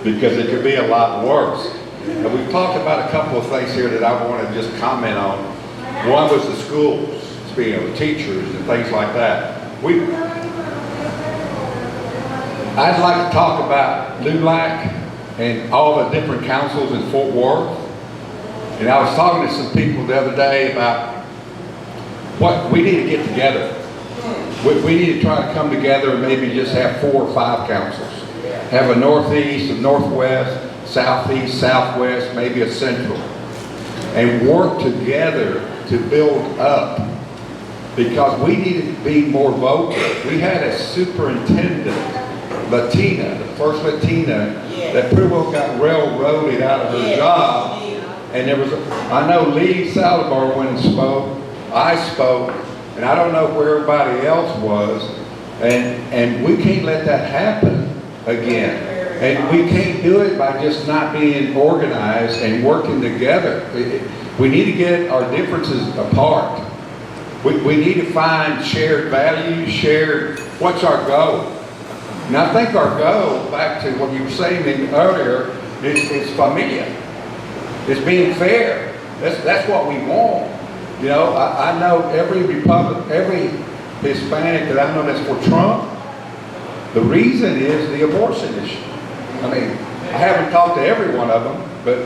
because it could be a lot worse. And we've talked about a couple of things here that I want to just comment on. One was the schools, speaking of the teachers and things like that. I'd like to talk about LULAC and all the different councils in Fort Worth. And I was talking to some people the other day about what we need to get together. We need to try to come together and maybe just have 4 or 5 councils. Have a northeast, a northwest, southeast, southwest, maybe a central. And work together to build up. Because we need to be more vocal. We had a superintendent, Latina, the first Latina, that pretty well got railroaded out of her job. And there was, I know Lee Saldivar went and spoke, I spoke, and I don't know where everybody else was. And we can't let that happen again. And we can't do it by just not being organized and working together. We need to get our differences apart. We need to find shared values, what's our goal? And I think our goal, back to what you were saying earlier, is familia. It's being fair. That's what we want. You know, I know every Hispanic that I know that's for Trump, the reason is the abortion issue. I mean, I haven't talked to every one of them, but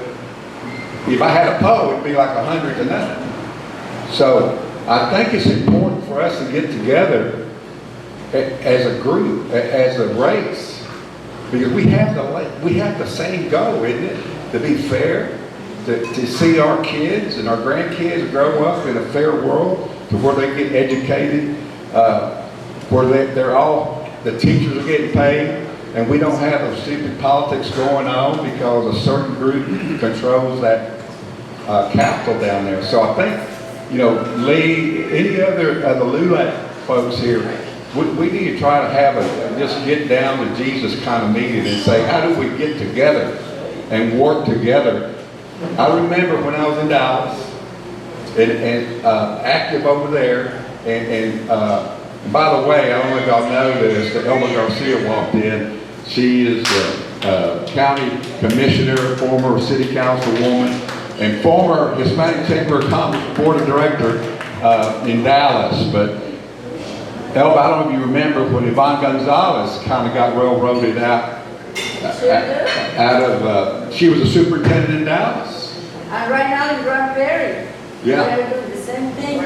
if I had a poll, it'd be like 100 to 9. So I think it's important for us to get together as a group, as a race, because we have the same goal, isn't it? To be fair, to see our kids and our grandkids grow up in a fair world, to where they get educated, where they're all, the teachers are getting paid, and we don't have those stupid politics going on because a certain group controls that capital down there. So I think, you know, Lee, any other of the LULAC folks here, we need to try to have just get down to Jesus kind of meeting and say, how do we get together and work together? I remember when I was in Dallas and active over there, and by the way, I don't know if y'all know this, that Elma Garcia walked in. She is the county commissioner, former city councilwoman, and former Hispanic Chamber of Commerce board of director in Dallas. But Elba, I don't know if you remember when Yvonne Gonzalez kind of got railroaded out of, she was a superintendent in Dallas. And right now in Grand Prairie. Yeah. They're doing the same thing.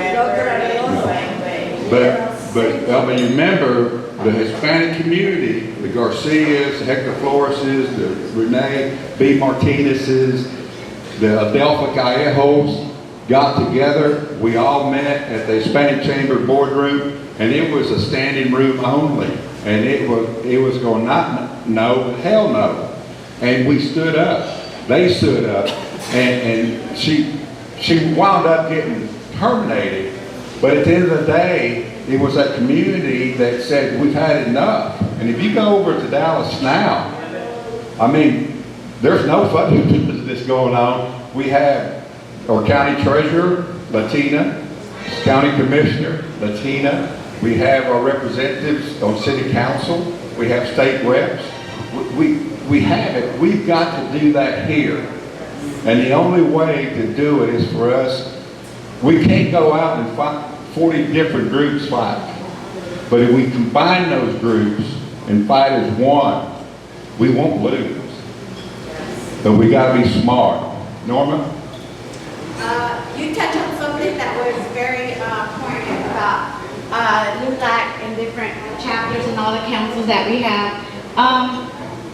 But Elba, you remember the Hispanic community, the Garcias, the Hector Floreses, the Rene B. Martinez's, the Adelpha Callejos got together. We all met at the Hispanic Chamber boardroom, and it was a standing room only. And it was going not no, but hell no. And we stood up. They stood up, and she wound up getting terminated. But at the end of the day, it was that community that said, we've had enough. And if you go over to Dallas now, I mean, there's no fucking business going on. We have our county treasurer, Latina, county commissioner, Latina. We have our representatives on city council. We have state reps. We have it. We've got to do that here. And the only way to do it is for us, we can't go out and fight 40 different groups fight. But if we combine those groups and fight as one, we won't lose. But we got to be smart. Norma? You touched on something that was very poignant about LULAC and different chapters and all the councils that we have.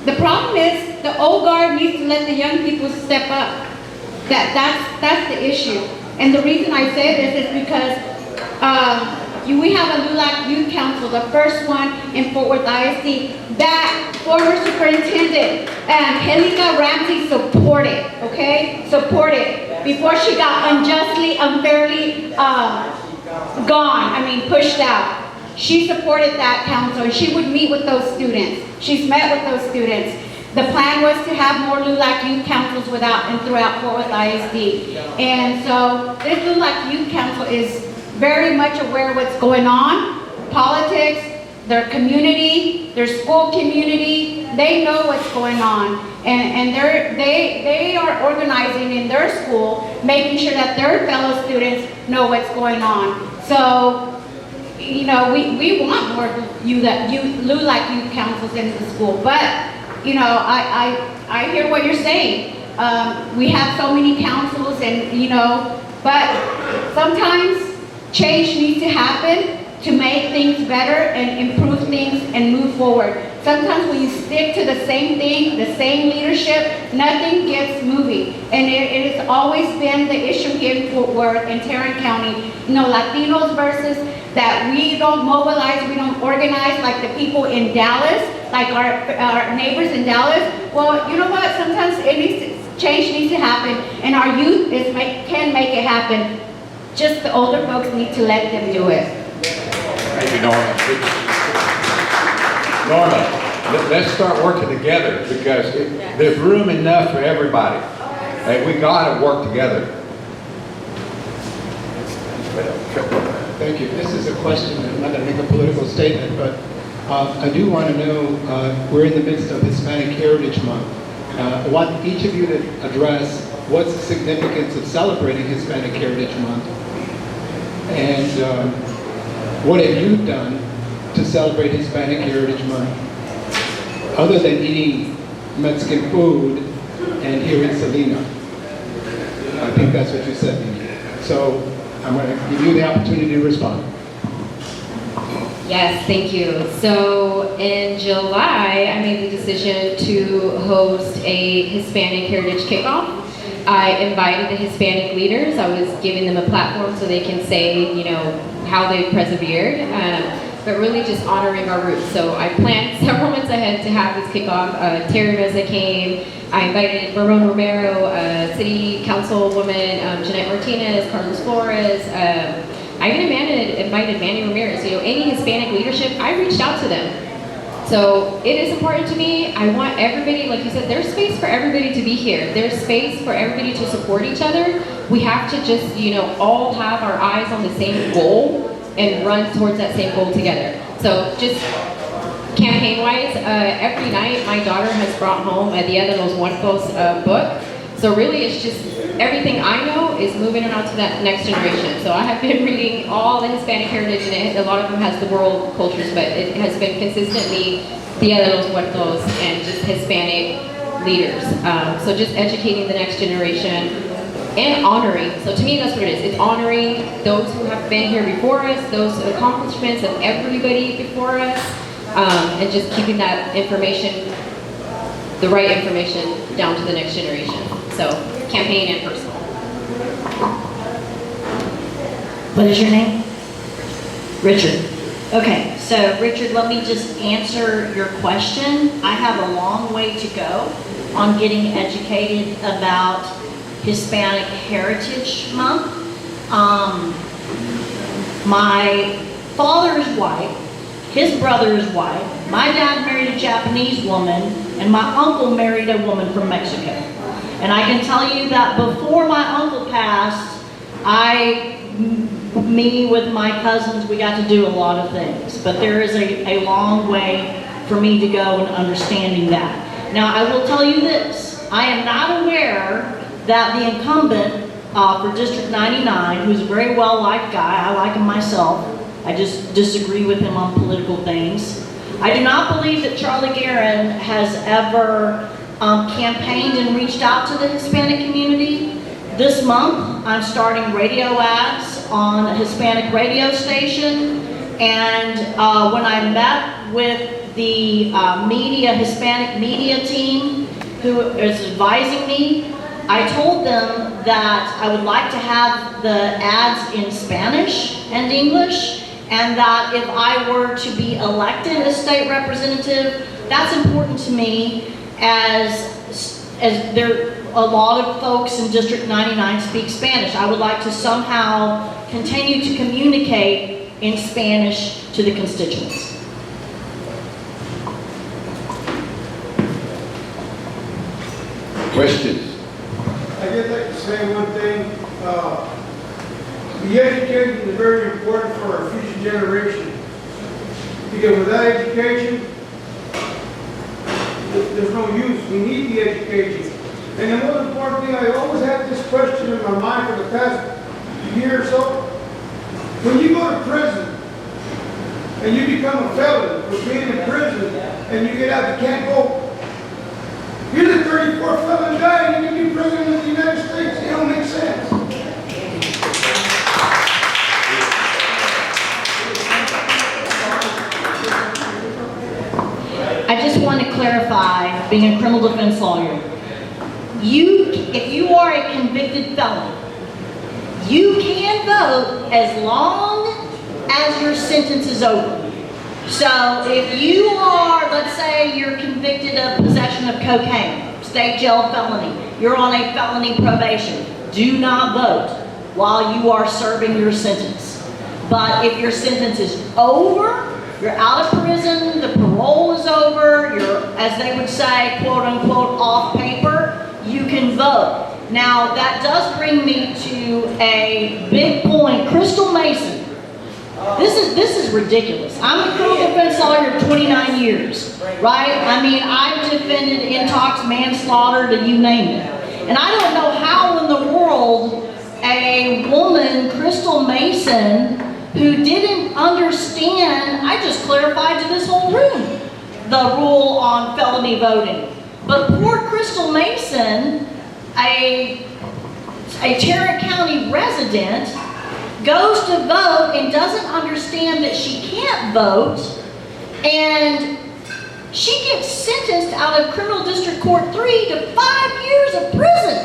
The problem is the old guard needs to let the young people step up. That's the issue. And the reason I say this is because we have a LULAC Youth Council, the first one in Fort Worth ISD, that former superintendent, Helena Ramsey supported, okay? Supported. Before she got unjustly, unfairly pushed out. She supported that council, and she would meet with those students. She's met with those students. The plan was to have more LULAC Youth Councils throughout Fort Worth ISD. And so this LULAC Youth Council is very much aware of what's going on, politics, their community, their school community, they know what's going on. And they are organizing in their school, making sure that their fellow students know what's going on. So, you know, we want more LULAC youth councils in the school, but, you know, I hear what you're saying. We have so many councils and, you know, but sometimes change needs to happen to make things better and improve things and move forward. Sometimes when you stick to the same thing, the same leadership, nothing gets moving. And it has always been the issue here in Fort Worth and Tarrant County, you know, Latinos versus that we don't mobilize, we don't organize like the people in Dallas, like our neighbors in Dallas. Well, you know what, sometimes change needs to happen and our youth can make it happen. Just the older folks need to let them do it. Thank you, Norma. Norma, let's start working together because there's room enough for everybody. Hey, we gotta work together. Thank you. This is a question, I'm not going to make a political statement, but I do want to know, we're in the midst of Hispanic Heritage Month. I want each of you to address what's the significance of celebrating Hispanic Heritage Month, and what have you done to celebrate Hispanic Heritage Month, other than eating Mexican food and here in Salina? I think that's what you said. So I'm going to give you the opportunity to respond. Yes, thank you. So in July, I made the decision to host a Hispanic Heritage Kickoff. I invited the Hispanic leaders. I was giving them a platform so they can say, you know, how they persevered, but really just honoring our roots. So I planned several months ahead to have this kickoff. Terry Reza came. I invited Baron Romero, City Councilwoman Jeanette Martinez, Carlos Flores. I even invited Manny Ramirez. You know, any Hispanic leadership, I reached out to them. So it is important to me. I want everybody, like you said, there's space for everybody to be here. There's space for everybody to support each other. We have to just, you know, all have our eyes on the same goal and run towards that same goal together. So just campaign-wise, every night my daughter has brought home a Dia de los Muertos book. So really it's just everything I know is moving it on to that next generation. So I have been reading all the Hispanic heritage, and a lot of them has the world cultures, but it has been consistently Dia de los Muertos and just Hispanic leaders. So just educating the next generation and honoring. So to me, that's what it is. It's honoring those who have been here before us, those accomplishments of everybody before us, and just keeping that information, the right information, down to the next generation. So campaign and personal. What is your name? Richard. Okay, so Richard, let me just answer your question. I have a long way to go on getting educated about Hispanic Heritage Month. My father's white, his brother is white, my dad married a Japanese woman, and my uncle married a woman from Mexico. And I can tell you that before my uncle passed, me with my cousins, we got to do a lot of things. But there is a long way for me to go in understanding that. Now, I will tell you this. I am not aware that the incumbent for District 99, who's a very well-liked guy, I like him myself, I just disagree with him on political things. I do not believe that Charlie Guerin has ever campaigned and reached out to the Hispanic community. This month, I'm starting radio ads on a Hispanic radio station, and when I met with the Hispanic media team who is advising me, I told them that I would like to have the ads in Spanish and English, and that if I were to be elected as state representative, that's important to me, as there a lot of folks in District 99 speak Spanish. I would like to somehow continue to communicate in Spanish to the constituents. Questions? I'd just like to say one thing. The education is very important for our future generation. Because without education, there's no use. We need the education. And the most important thing, I always had this question in my mind for the past year or so. When you go to prison and you become a felon for being in prison and you get out, you can't vote. You're the 34th felon guy and you can be president of the United States. It don't make sense. I just want to clarify, being a criminal defense lawyer, if you are a convicted felon, you can vote as long as your sentence is over. So if you are, let's say you're convicted of possession of cocaine, state jail felony, you're on a felony probation, do not vote while you are serving your sentence. But if your sentence is over, you're out of prison, the parole is over, you're, as they would say, quote unquote, off paper, you can vote. Now, that does bring me to a big point. Crystal Mason. This is ridiculous. I'm a criminal defense lawyer 29 years, right? I mean, I've defended intox, manslaughter, to you name it. And I don't know how in the world a woman, Crystal Mason, who didn't understand, I just clarified to this whole room, the rule on felony voting. But poor Crystal Mason, a Tarrant County resident, goes to vote and doesn't understand that she can't vote, and she gets sentenced out of Criminal District Court 3 to 5 years of prison.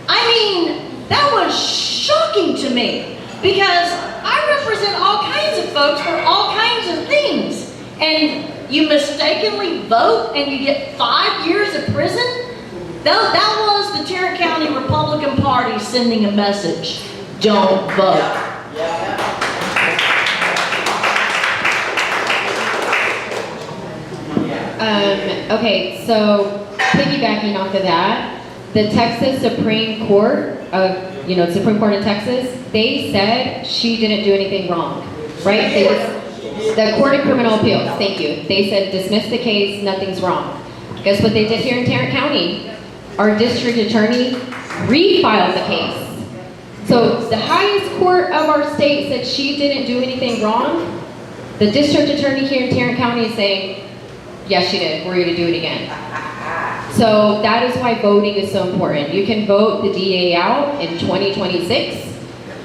I mean, that was shocking to me, because I represent all kinds of folks for all kinds of things, and you mistakenly vote and you get 5 years of prison? That was the Tarrant County Republican Party sending a message. Don't vote. Okay, so piggybacking off of that, the Texas Supreme Court, Supreme Court in Texas, they said she didn't do anything wrong, right? The Court of Criminal Appeals, thank you. They said dismiss the case, nothing's wrong. Guess what they did here in Tarrant County? Our district attorney refiled the case. So the highest court of our state said she didn't do anything wrong. The district attorney here in Tarrant County is saying, yes, she did. We're going to do it again. So that is why voting is so important. You can vote the DA out in 2026.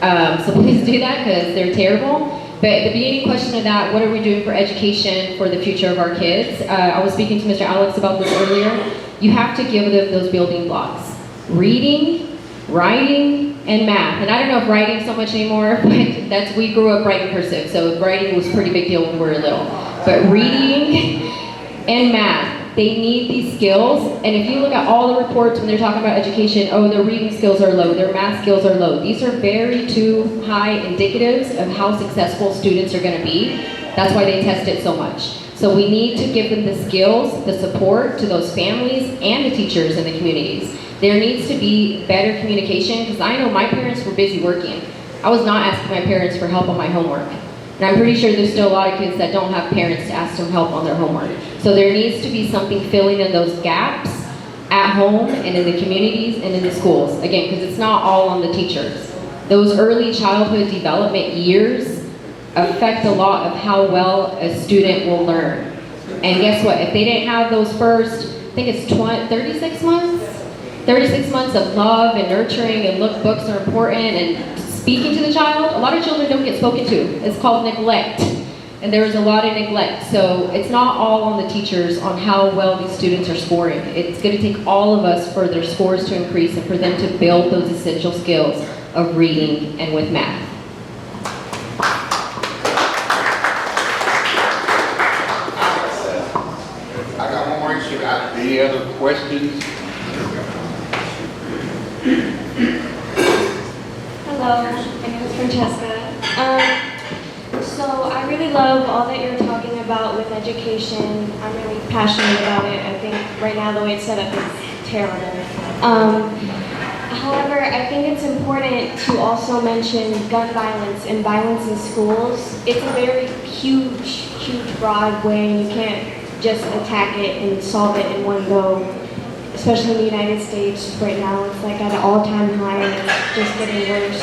So please do that because they're terrible. But the beginning question of that, what are we doing for education for the future of our kids? I was speaking to Mr. Alex about this earlier. You have to give them those building blocks. Reading, writing, and math. And I don't know if writing so much anymore, but we grew up writing cursive, so writing was a pretty big deal when we were little. But reading and math, they need these skills. And if you look at all the reports when they're talking about education, oh, their reading skills are low, their math skills are low. These are very too high indicatives of how successful students are going to be. That's why they test it so much. So we need to give them the skills, the support to those families and the teachers in the communities. There needs to be better communication, because I know my parents were busy working. I was not asking my parents for help on my homework. And I'm pretty sure there's still a lot of kids that don't have parents to ask them help on their homework. So there needs to be something filling in those gaps at home and in the communities and in the schools. Again, because it's not all on the teachers. Those early childhood development years affect a lot of how well a student will learn. And guess what? If they didn't have those first, I think it's 36 months? 36 months of love and nurturing and look, books are important and speaking to the child. A lot of children don't get spoken to. It's called neglect. And there is a lot of neglect. So it's not all on the teachers on how well these students are scoring. It's going to take all of us for their scores to increase and for them to build those essential skills of reading and with math. I got one more issue. Any other questions? Hello, my name is Francesca. So I really love all that you're talking about with education. I'm really passionate about it. I think right now the way it's set up is terrible. However, However, I think it's important to also mention gun violence and violence in schools. It's a very huge, broad way, and you can't just attack it and solve it in one go. Especially in the United States right now, it's like at an all-time high, and it's just getting worse.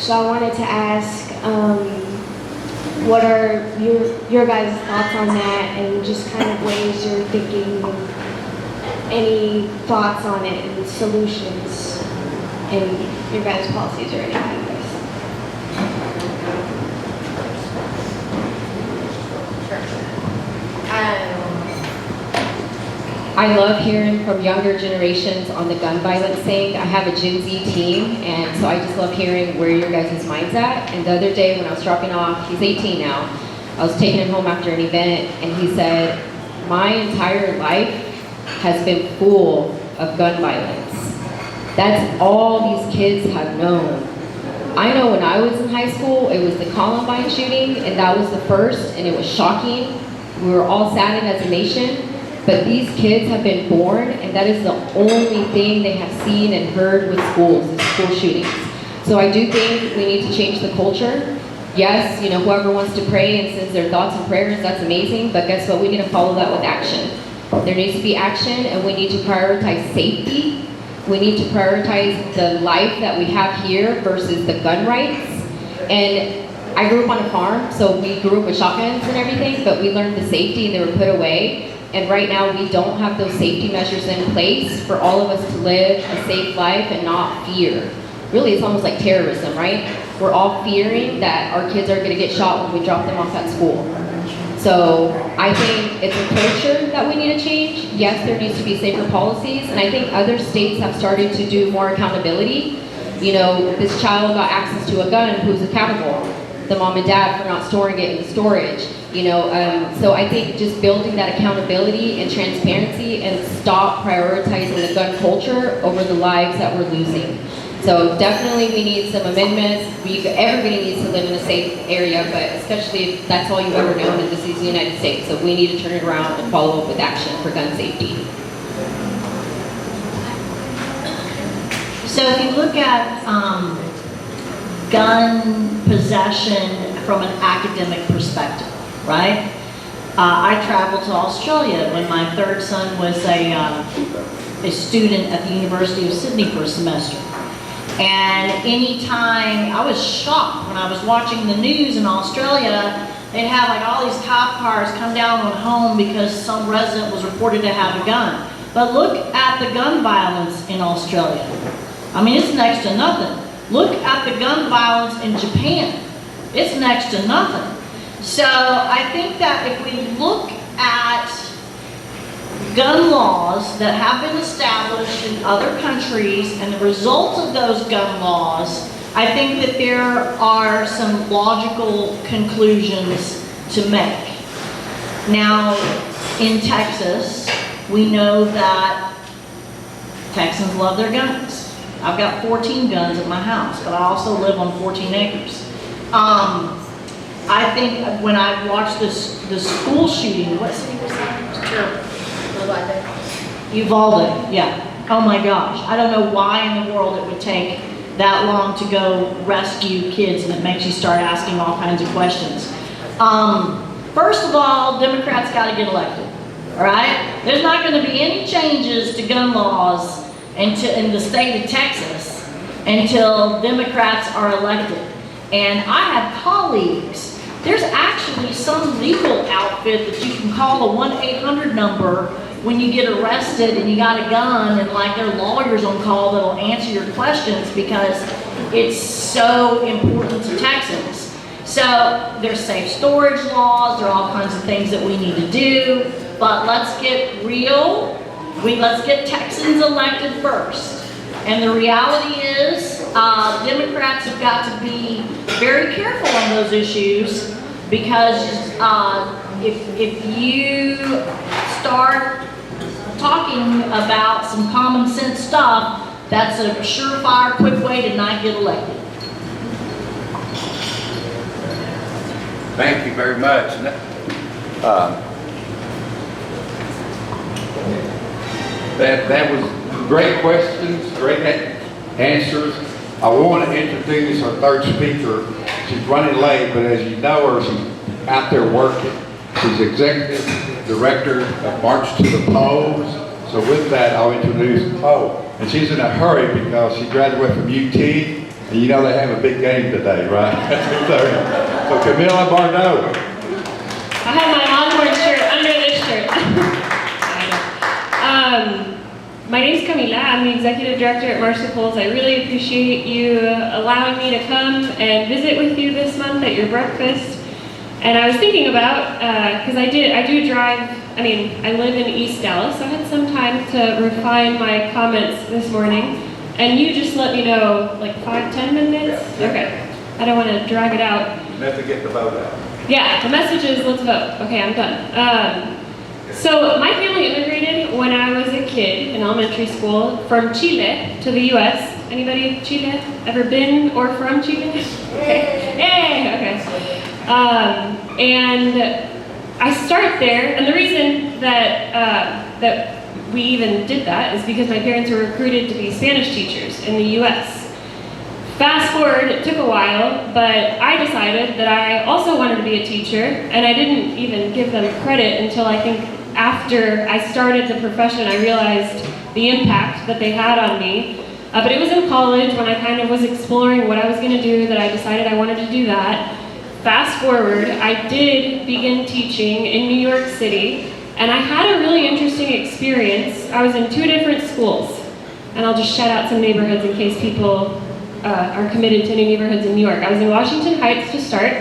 So I wanted to ask, what are your guys' thoughts on that, and just kind of ways you're thinking, any thoughts on it and solutions, and your guys' policies or anything? I love hearing from younger generations on the gun violence thing. I have a Gen Z team, and so I just love hearing where your guys' mind's at. And the other day when I was dropping off, he's 18 now, I was taking him home after an event, and he said, my entire life has been full of gun violence. That's all these kids have known. I know when I was in high school, it was the Columbine shooting, and that was the first, and it was shocking. We were all saddened as a nation. But these kids have been born, and that is the only thing they have seen and heard with schools, is school shootings. So I do think we need to change the culture. Yes, you know, whoever wants to pray and sends their thoughts and prayers, that's amazing, but guess what? We need to follow that with action. There needs to be action, and we need to prioritize safety. We need to prioritize the life that we have here versus the gun rights. And I grew up on a farm, so we grew up with shotguns and everything, but we learned the safety and they were put away. And right now we don't have those safety measures in place for all of us to live a safe life and not fear. Really, it's almost like terrorism, right? We're all fearing that our kids are gonna get shot when we drop them off at school. So I think it's a culture that we need to change. Yes, there needs to be safer policies, and I think other states have started to do more accountability. You know, this child got access to a gun, who's accountable? The mom and dad for not storing it in the storage. You know, so I think just building that accountability and transparency and stop prioritizing the gun culture over the lives that we're losing. So definitely we need some amendments. Everybody needs to live in a safe area, but especially if that's all you've ever known and this is the United States. So we need to turn it around and follow up with action for gun safety. So if you look at gun possession from an academic perspective, right? I traveled to Australia when my third son was a student at the University of Sydney for a semester. And anytime, I was shocked when I was watching the news in Australia, they'd have like all these cop cars come down on home because some resident was reported to have a gun. But look at the gun violence in Australia. I mean, it's next to nothing. Look at the gun violence in Japan. It's next to nothing. So I think that if we look at gun laws that have been established in other countries and the results of those gun laws, I think that there are some logical conclusions to make. Now, in Texas, we know that Texans love their guns. I've got 14 guns at my house, but I also live on 14 acres. I think when I watched the school shooting, what city was that? It was terrible. Uvalde, yeah. Oh my gosh. I don't know why in the world it would take that long to go rescue kids, and it makes you start asking all kinds of questions. First of all, Democrats got to get elected, all right? There's not going to be any changes to gun laws in the state of Texas until Democrats are elected. And I have colleagues, there's actually some legal outfit that you can call a 1-800 number when you get arrested and you got a gun, and like there are lawyers on call that'll answer your questions because it's so important to Texans. So there's safe storage laws, there are all kinds of things that we need to do, but let's get real. Let's get Texans elected first. And the reality is, Democrats have got to be very careful on those issues, because if you start talking about some common sense stuff, that's a surefire, quick way to not get elected. Thank you very much. That was great questions, great answers. I want to introduce our third speaker. She's running late, but as you know her, she's out there working. She's Executive Director of March to the Polls. So with that, I'll introduce, and she's in a hurry because she graduated from UT, and you know they have a big game today, right? So Camilla Barneau. I have my Longhorn shirt under this shirt. My name's Camila. I'm the Executive Director at March to the Polls. I really appreciate you allowing me to come and visit with you this month at your breakfast. And I was thinking about, because I do drive, I live in East Dallas, so I had some time to refine my comments this morning. And you just let me know, like 5-10 minutes? Okay. I don't want to drag it out. You have to get the vote out. Yeah, the message is let's vote. Okay, I'm done. So my family immigrated when I was a kid in elementary school from Chile to the U.S. Anybody Chile? Ever been or from Chile? Okay. Hey, okay. And I start there, and the reason that we even did that is because my parents were recruited to be Spanish teachers in the U.S. Fast forward, it took a while, but I decided that I also wanted to be a teacher, and I didn't even give them credit until I think after I started the profession, I realized the impact that they had on me. But it was in college when I kind of was exploring what I was going to do that I decided I wanted to do that. Fast forward, I did begin teaching in New York City, and I had a really interesting experience. I was in 2 different schools, and I'll just shout out some neighborhoods in case people are committed to any neighborhoods in New York. I was in Washington Heights to start,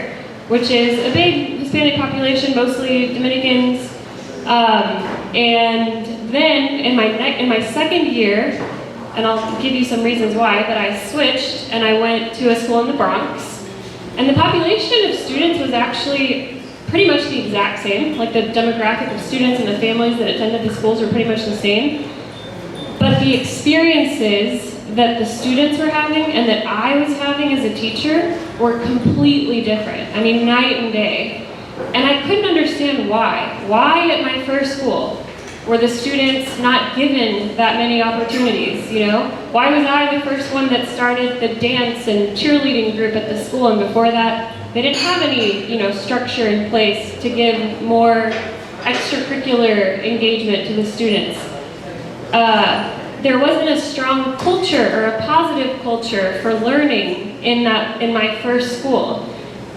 which is a big Hispanic population, mostly Dominicans. And then in my second year, and I'll give you some reasons why, but I switched and I went to a school in the Bronx. And the population of students was actually pretty much the exact same. Like the demographic of students and the families that attended the schools were pretty much the same. But the experiences that the students were having and that I was having as a teacher were completely different. Night and day. And I couldn't understand why. Why at my first school were the students not given that many opportunities, Why was I the first one that started the dance and cheerleading group at the school, and before that, they didn't have any, structure in place to give more extracurricular engagement to the students. There wasn't a strong culture or a positive culture for learning in my first school.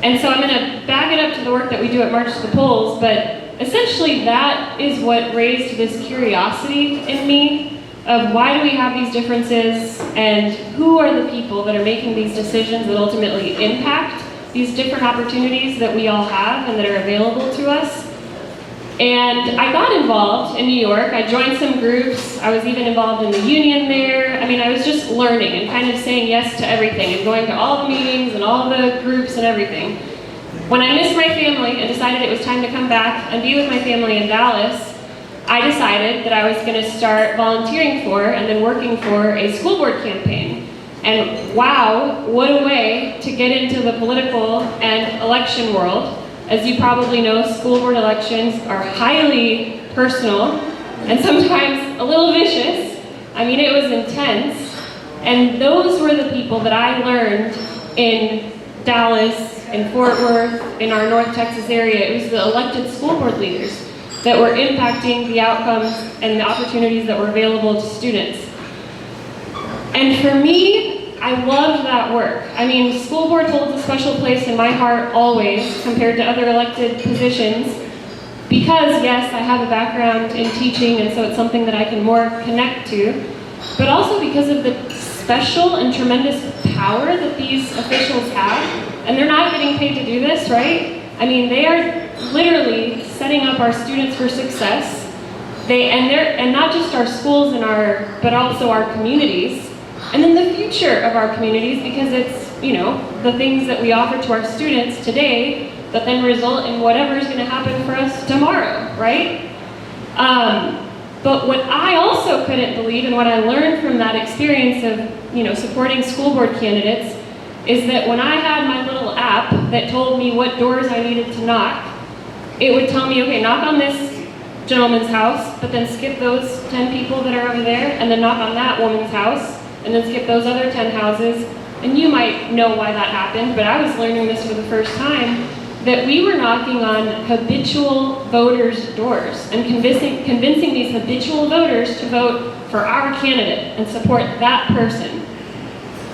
And so I'm going to back it up to the work that we do at March to the Polls, but essentially that is what raised this curiosity in me of why do we have these differences and who are the people that are making these decisions that ultimately impact these different opportunities that we all have and that are available to us. And I got involved in New York. I joined some groups. I was even involved in the union there. I was just learning and kind of saying yes to everything and going to all the meetings and all the groups and everything. When I missed my family and decided it was time to come back and be with my family in Dallas, I decided that I was going to start volunteering for and then working for a school board campaign. And wow, what a way to get into the political and election world. As you probably know, school board elections are highly personal and sometimes a little vicious. It was intense. And those were the people that I learned in Dallas, in Fort Worth, in our North Texas area. It was the elected school board leaders that were impacting the outcomes and the opportunities that were available to students. And for me, I loved that work. School board holds a special place in my heart always compared to other elected positions because, yes, I have a background in teaching and so it's something that I can more connect to, but also because of the special and tremendous power that these officials have. And they're not getting paid to do this, right? They are literally setting up our students for success. And not just our schools but also our communities. And then the future of our communities, because it's, the things that we offer to our students today that then result in whatever is going to happen for us tomorrow, right? But what I also couldn't believe and what I learned from that experience of, supporting school board candidates is that when I had my little app that told me what doors I needed to knock, it would tell me, okay, knock on this gentleman's house, but then skip those 10 people that are over there, and then knock on that woman's house, and then skip those other 10 houses. And you might know why that happened, but I was learning this for the first time, that we were knocking on habitual voters' doors and convincing these habitual voters to vote for our candidate and support that person.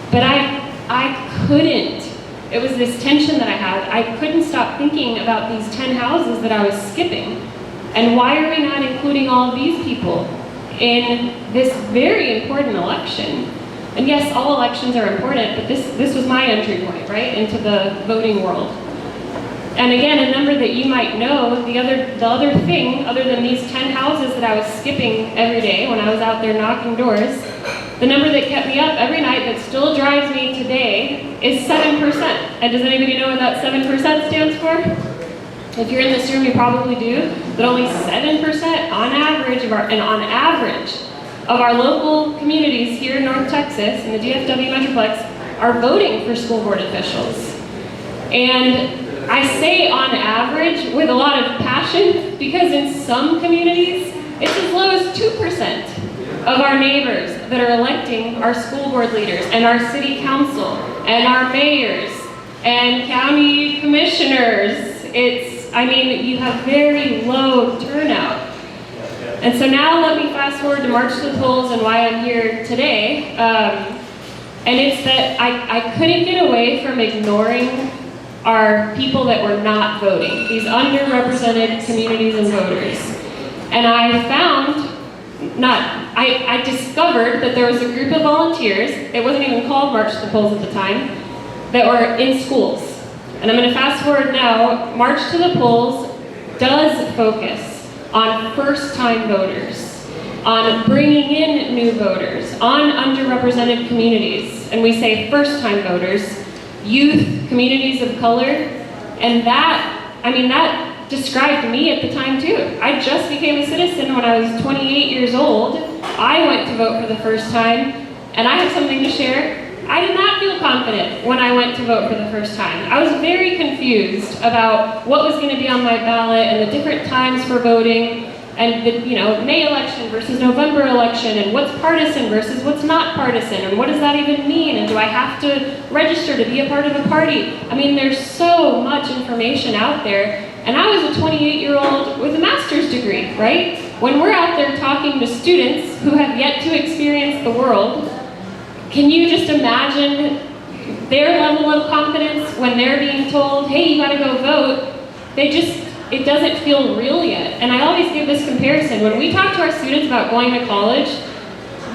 But I couldn't. It was this tension that I had. I couldn't stop thinking about these 10 houses that I was skipping. And why are we not including all of these people in this very important election? And yes, all elections are important, but this was my entry point, right, into the voting world. And again, a number that you might know, the other thing, other than these 10 houses that I was skipping every day when I was out there knocking doors, the number that kept me up every night that still drives me today is 7%. And does anybody know what that 7% stands for? If you're in this room, you probably do, but only 7% on average of our local communities here in North Texas, in the DFW Metroplex, are voting for school board officials. And I say on average with a lot of passion, because in some communities, it's as low as 2% of our neighbors that are electing our school board leaders and our city council and our mayors and county commissioners. You have very low turnout. And so now let me fast forward to March to the Polls and why I'm here today. And it's that I couldn't get away from ignoring our people that were not voting, these underrepresented communities and voters. And I discovered that there was a group of volunteers, it wasn't even called March to the Polls at the time, that were in schools. And I'm going to fast forward now. March to the Polls does focus on first-time voters, on bringing in new voters, on underrepresented communities. And we say first-time voters, youth, communities of color, and that described me at the time too. I just became a citizen when I was 28 years old. I went to vote for the first time, and I have something to share. I did not feel confident when I went to vote for the first time. I was very confused about what was going to be on my ballot and the different times for voting, and the May election versus November election, and what's partisan versus what's not partisan, and what does that even mean, and do I have to register to be a part of a party? There's so much information out there, and I was a 28-year-old with a master's degree, right? When we're out there talking to students who have yet to experience the world, can you just imagine their level of confidence when they're being told, hey, you gotta go vote? It doesn't feel real yet. And I always give this comparison. When we talk to our students about going to college,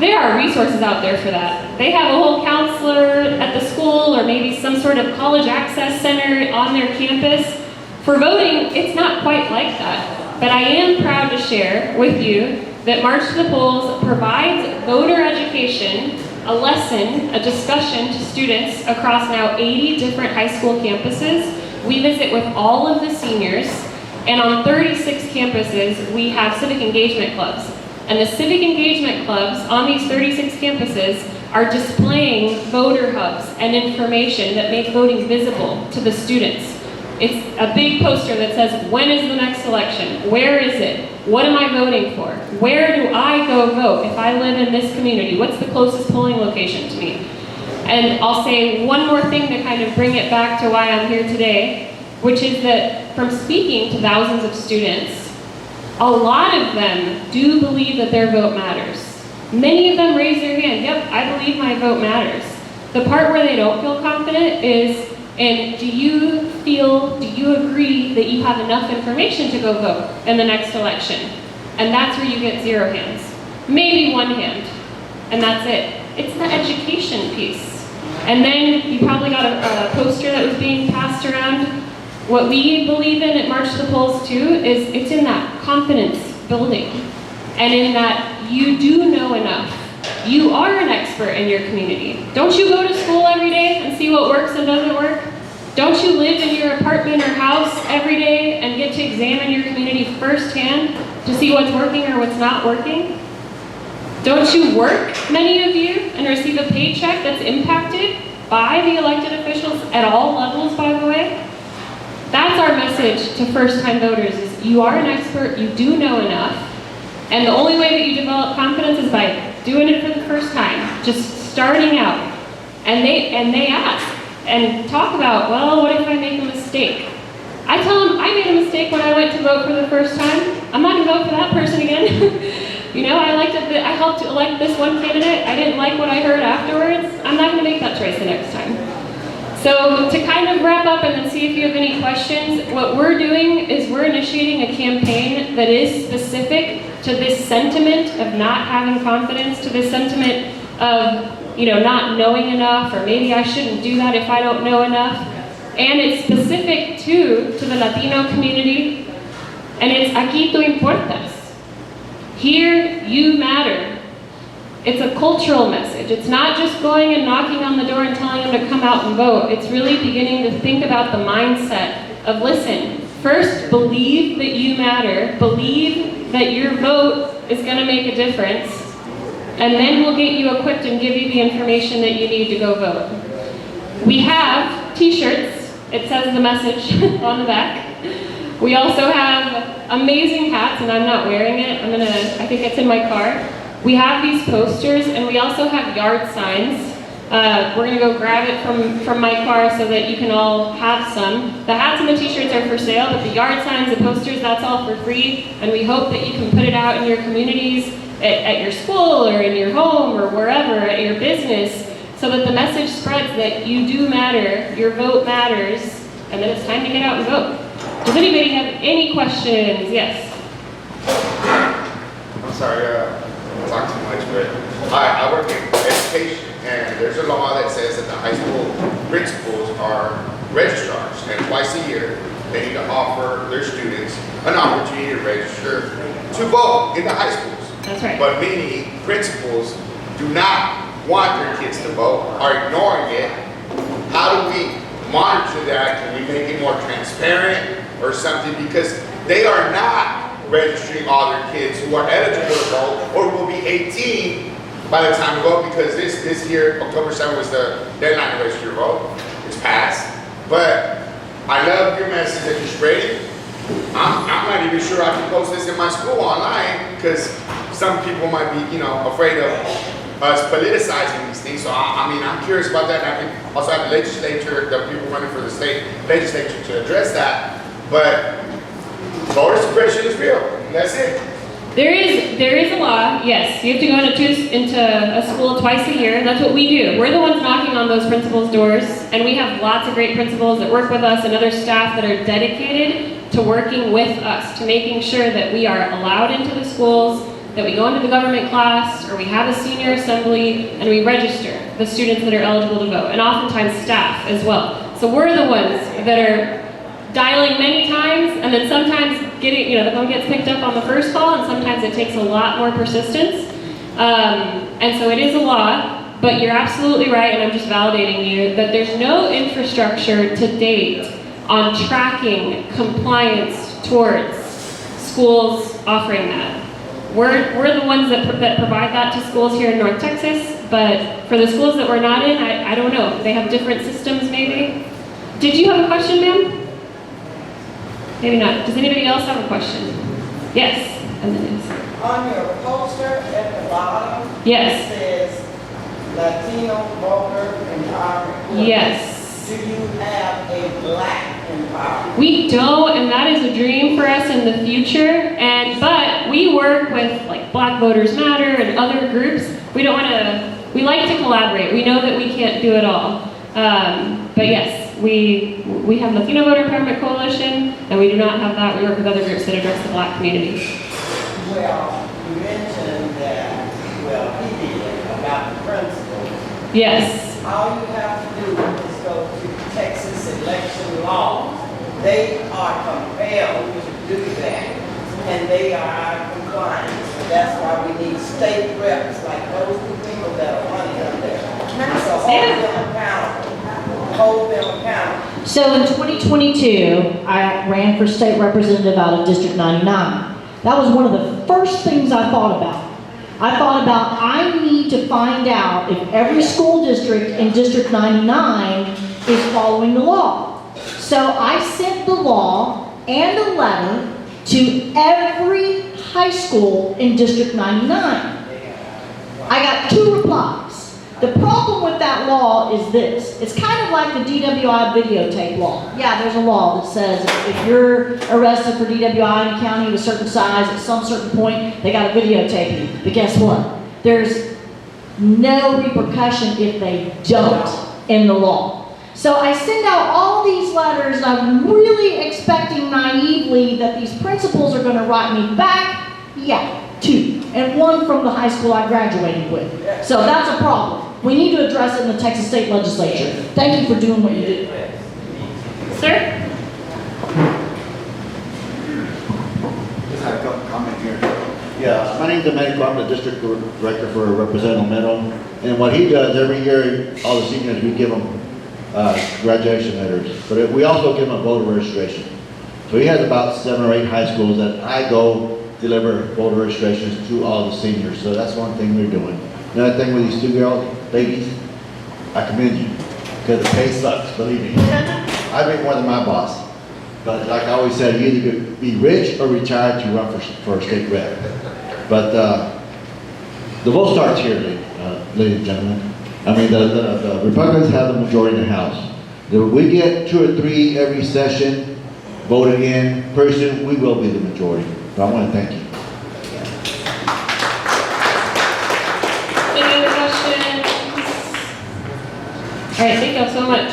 there are resources out there for that. They have a whole counselor at the school or maybe some sort of college access center on their campus. For voting, it's not quite like that. But I am proud to share with you that March to the Polls provides voter education, a lesson, a discussion to students across now 80 different high school campuses. We visit with all of the seniors, and on 36 campuses, we have civic engagement clubs. And the civic engagement clubs on these 36 campuses are displaying voter hubs and information that make voting visible to the students. It's a big poster that says, when is the next election? Where is it? What am I voting for? Where do I go vote if I live in this community? What's the closest polling location to me? And I'll say one more thing to kind of bring it back to why I'm here today, which is that from speaking to thousands of students, a lot of them do believe that their vote matters. Many of them raise their hand, yep, I believe my vote matters. The part where they don't feel confident is, and do you agree that you have enough information to go vote in the next election? And that's where you get 0 hands. Maybe 1 hand, and that's it. It's the education piece. And then you probably got a poster that was being passed around. What we believe in at March to the Polls too is it's in that confidence building. And in that you do know enough. You are an expert in your community. Don't you go to school every day and see what works and doesn't work? Don't you live in your apartment or house every day and get to examine your community firsthand to see what's working or what's not working? Don't you work, many of you, and receive a paycheck that's impacted by the elected officials at all levels, by the way? That's our message to first-time voters is you are an expert, you do know enough, and the only way that you develop confidence is by doing it for the first time. Just starting out, and they ask and talk about, well, what if I make a mistake? I tell them I made a mistake when I went to vote for the first time. I'm not gonna vote for that person again. You know, I helped elect this one candidate. I didn't like what I heard afterwards. I'm not gonna make that choice the next time. So to kind of wrap up and then see if you have any questions, what we're doing is we're initiating a campaign that is specific to this sentiment of not having confidence, to this sentiment of, you know, not knowing enough, or maybe I shouldn't do that if I don't know enough. And it's specific to the Latino community, and it's aquí tú importas. Here you matter. It's a cultural message. It's not just going and knocking on the door and telling them to come out and vote. It's really beginning to think about the mindset of, listen, first believe that you matter, believe that your vote is going to make a difference, and then we'll get you equipped and give you the information that you need to go vote. We have t-shirts. It says the message on the back. We also have amazing hats, and I'm not wearing it. I think it's in my car. We have these posters, and we also have yard signs. We're gonna go grab it from my car so that you can all have some. The hats and the t-shirts are for sale, but the yard signs, the posters, that's all for free. And we hope that you can put it out in your communities, at your school, or in your home, or wherever, at your business, so that the message spreads that you do matter, your vote matters, and that it's time to get out and vote. Does anybody have any questions? Yes. I'm sorry, I talk too much, but I work in education, and there's a law that says that the high school principals are registrars, and twice a year they need to offer their students an opportunity to register to vote in the high schools. That's right. But many principals do not want their kids to vote, are ignoring it. How do we monitor that? Can we make it more transparent or something? Because they are not registering all their kids who are eligible to vote or will be 18 by the time we vote, because this year, October 7th was the deadline to register your vote. It's passed. But I love your message that you're spreading. I'm not even sure I can post this in my school online, because some people might be, afraid of us politicizing these things. So I'm curious about that. And I can also have the legislature, the people running for the state legislature to address that. But voter suppression is real. That's it. There is a law, yes. You have to go into a school twice a year. That's what we do. We're the ones knocking on those principals' doors, and we have lots of great principals that work with us and other staff that are dedicated to working with us, to making sure that we are allowed into the schools, that we go into the government class, or we have a senior assembly, and we register the students that are eligible to vote, and oftentimes staff as well. So we're the ones that are dialing many times, and then sometimes getting, the phone gets picked up on the first call, and sometimes it takes a lot more persistence. And so it is a law, but you're absolutely right, and I'm just validating you, that there's no infrastructure to date on tracking compliance towards schools offering that. We're the ones that provide that to schools here in North Texas, but for the schools that we're not in, I don't know. They have different systems maybe. Did you have a question, ma'am? Maybe not. Does anybody else have a question? Yes. And then yes. On your poster at the bottom, yes. It says Latino voter empowerment. Yes. Do you have a black empowerment? We don't, and that is a dream for us in the future. But we work with like Black Voters Matter and other groups. We like to collaborate. We know that we can't do it all. But yes, we have Latino Voter Empowerment Coalition, and we do not have that. We work with other groups that address the Black community. Well, you mentioned that, he did, about the principles. Yes. All you have to do is go to Texas election laws. They are compelled to do that, and they are out of compliance. That's why we need state reps like those two people that are running up there. So hold them accountable. Hold them accountable. So in 2022, I ran for state representative out of District 99. That was one of the first things I thought about. I need to find out if every school district in District 99 is following the law. So I sent the law and a letter to every high school in District 99. I got 2 replies. The problem with that law is this. It's kind of like the DWI videotape law. Yeah, there's a law that says if you're arrested for DWI in a county of a certain size, at some certain point, they got to videotape you. But guess what? There's no repercussion if they don't in the law. So I send out all these letters, and I'm really expecting naively that these principals are going to write me back. Yeah, 2. And 1 from the high school I graduated with. So that's a problem. We need to address it in the Texas State Legislature. Thank you for doing what you did. Sir? Just had a couple comment here. Yeah, my name's Domenico. I'm the district director for Representative Meadow. And what he does every year, all the seniors, we give them graduation letters. But we also give them a voter registration. So he has about 7 or 8 high schools that I go deliver voter registrations to all the seniors. So that's one thing we're doing. Another thing with these 2 girls, ladies, I commend you. Because the pay sucks, believe me. I make more than my boss. But like I always said, you either be rich or retired to run for state rep. But the vote starts here, ladies and gentlemen. I mean, the Republicans have the majority in the House. We get 2 or 3 every session voted in. Pretty soon, we will be the majority. But I want to thank you. Any other questions? All right, thank you all so much.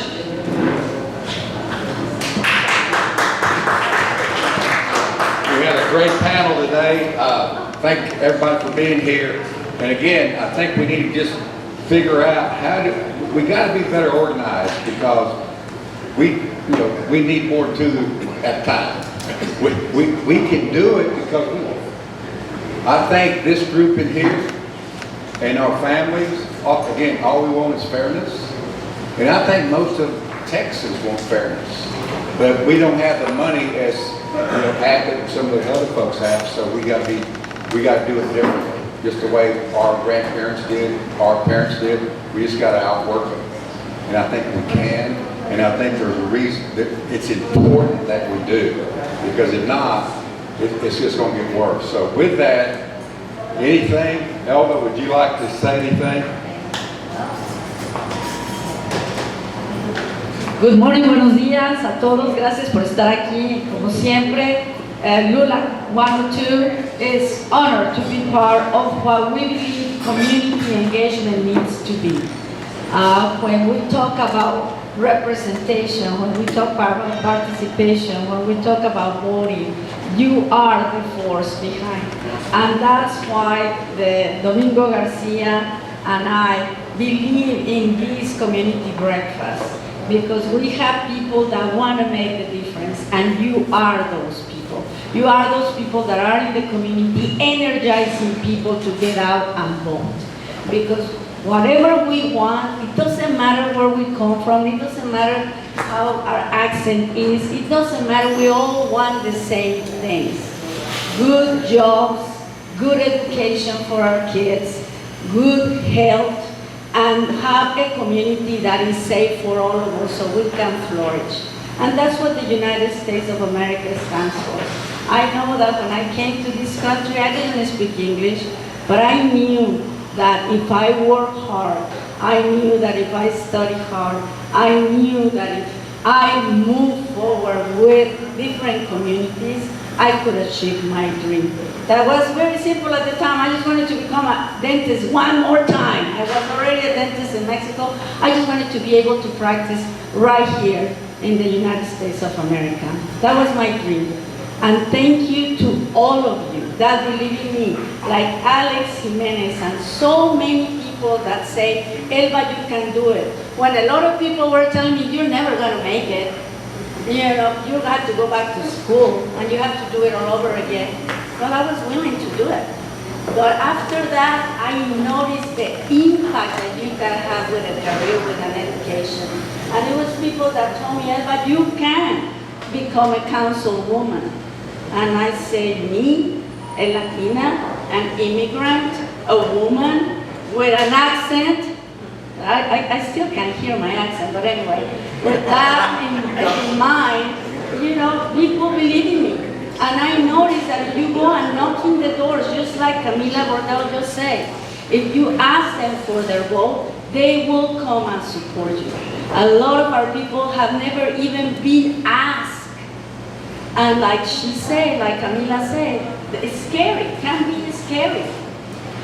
We had a great panel today. Thank everybody for being here. And again, I think we need to just figure out we got to be better organized because we need more too at times. We can do it because we want. I think this group in here and our families, again, all we want is fairness. And I think most of Texas want fairness. But we don't have the money as some of the other folks have, so we got to do it differently. Just the way our grandparents did, our parents did. We just got to outwork them. And I think we can. And I think there's a reason that it's important that we do. Because if not, it's just going to get worse. So with that, anything? Elba, would you like to say anything? Good morning, buenos días a todos. Gracias por estar aquí, como siempre. LULAC 102 is honored to be part of what we believe community engagement needs to be. When we talk about representation, when we talk about participation, when we talk about voting, you are the force behind. And that's why Domingo Garcia and I believe in this community breakfast. Because we have people that want to make the difference, and you are those people. You are those people that are in the community energizing people to get out and vote. Because whatever we want, it doesn't matter where we come from, it doesn't matter how our accent is, it doesn't matter, we all want the same things. Good jobs, good education for our kids, good health, and have a community that is safe for all of us so we can flourish. And that's what the United States of America stands for. I know that when I came to this country, I didn't speak English, but I knew that if I work hard, I knew that if I study hard, I knew that if I move forward with different communities, I could achieve my dream. That was very simple at the time. I just wanted to become a dentist one more time. I was already a dentist in Mexico. I just wanted to be able to practice right here in the United States of America. That was my dream. And thank you to all of you that believe in me, like Alex Jimenez and so many people that say, Elba, you can do it. When a lot of people were telling me, you're never going to make it, you know, you have to go back to school and you have to do it all over again. Well, I was willing to do it. But after that, I noticed the impact that you can have with a career, with an education. And it was people that told me, Elba, you can become a councilwoman. And I say, me, a Latina, an immigrant, a woman with an accent. I still can't hear my accent, but anyway, with that in mind, you know, people believe in me. And I notice that if you go and knock on the doors, just like Camila Bordel just said, if you ask them for their vote, they will come and support you. A lot of our people have never even been asked. And like she said, like Camila said, it's scary, it can be scary.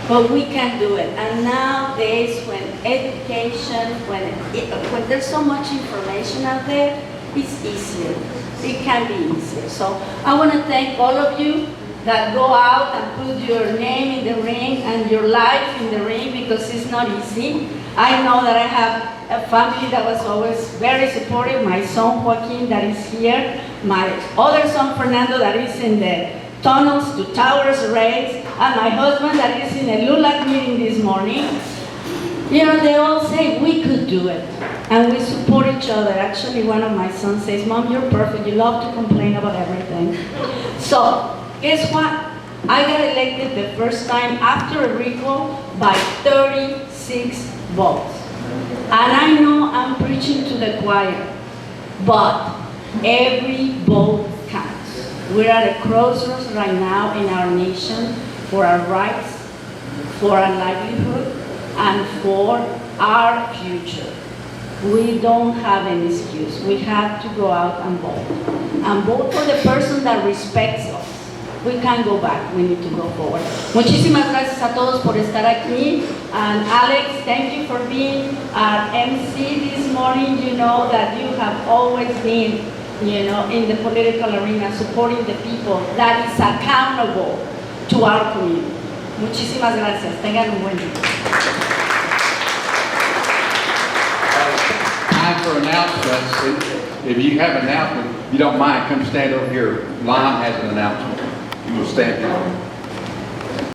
But we can do it. And nowadays, when education, when there's so much information out there, it's easier. It can be easier. So I want to thank all of you that go out and put your name in the ring and your life in the ring, because it's not easy. I know that I have a family that was always very supportive. My son Joaquin that is here, my other son Fernando that is in the tunnels to towers race, and my husband that is in a LULAC meeting this morning. You know, they all say we could do it, and we support each other. Actually, one of my sons says, "Mom, you're perfect. You love to complain about everything." So, guess what? I got elected the first time after a recall by 36 votes. And I know I'm preaching to the choir, but every vote counts. We're at a crossroads right now in our nation for our rights, for our livelihood, and for our future. We don't have an excuse. We have to go out and vote. And vote for the person that respects us. We can't go back. We need to go forward. Muchísimas gracias a todos por estar aquí. And Alex, thank you for being our MC this morning. You know that you have always been, in the political arena, supporting the people that is accountable to our community. Muchísimas gracias. Tengan un buen día. Time for announcements. If you have an announcement, you don't mind, come stand over here. Lon has an announcement. You will stand here.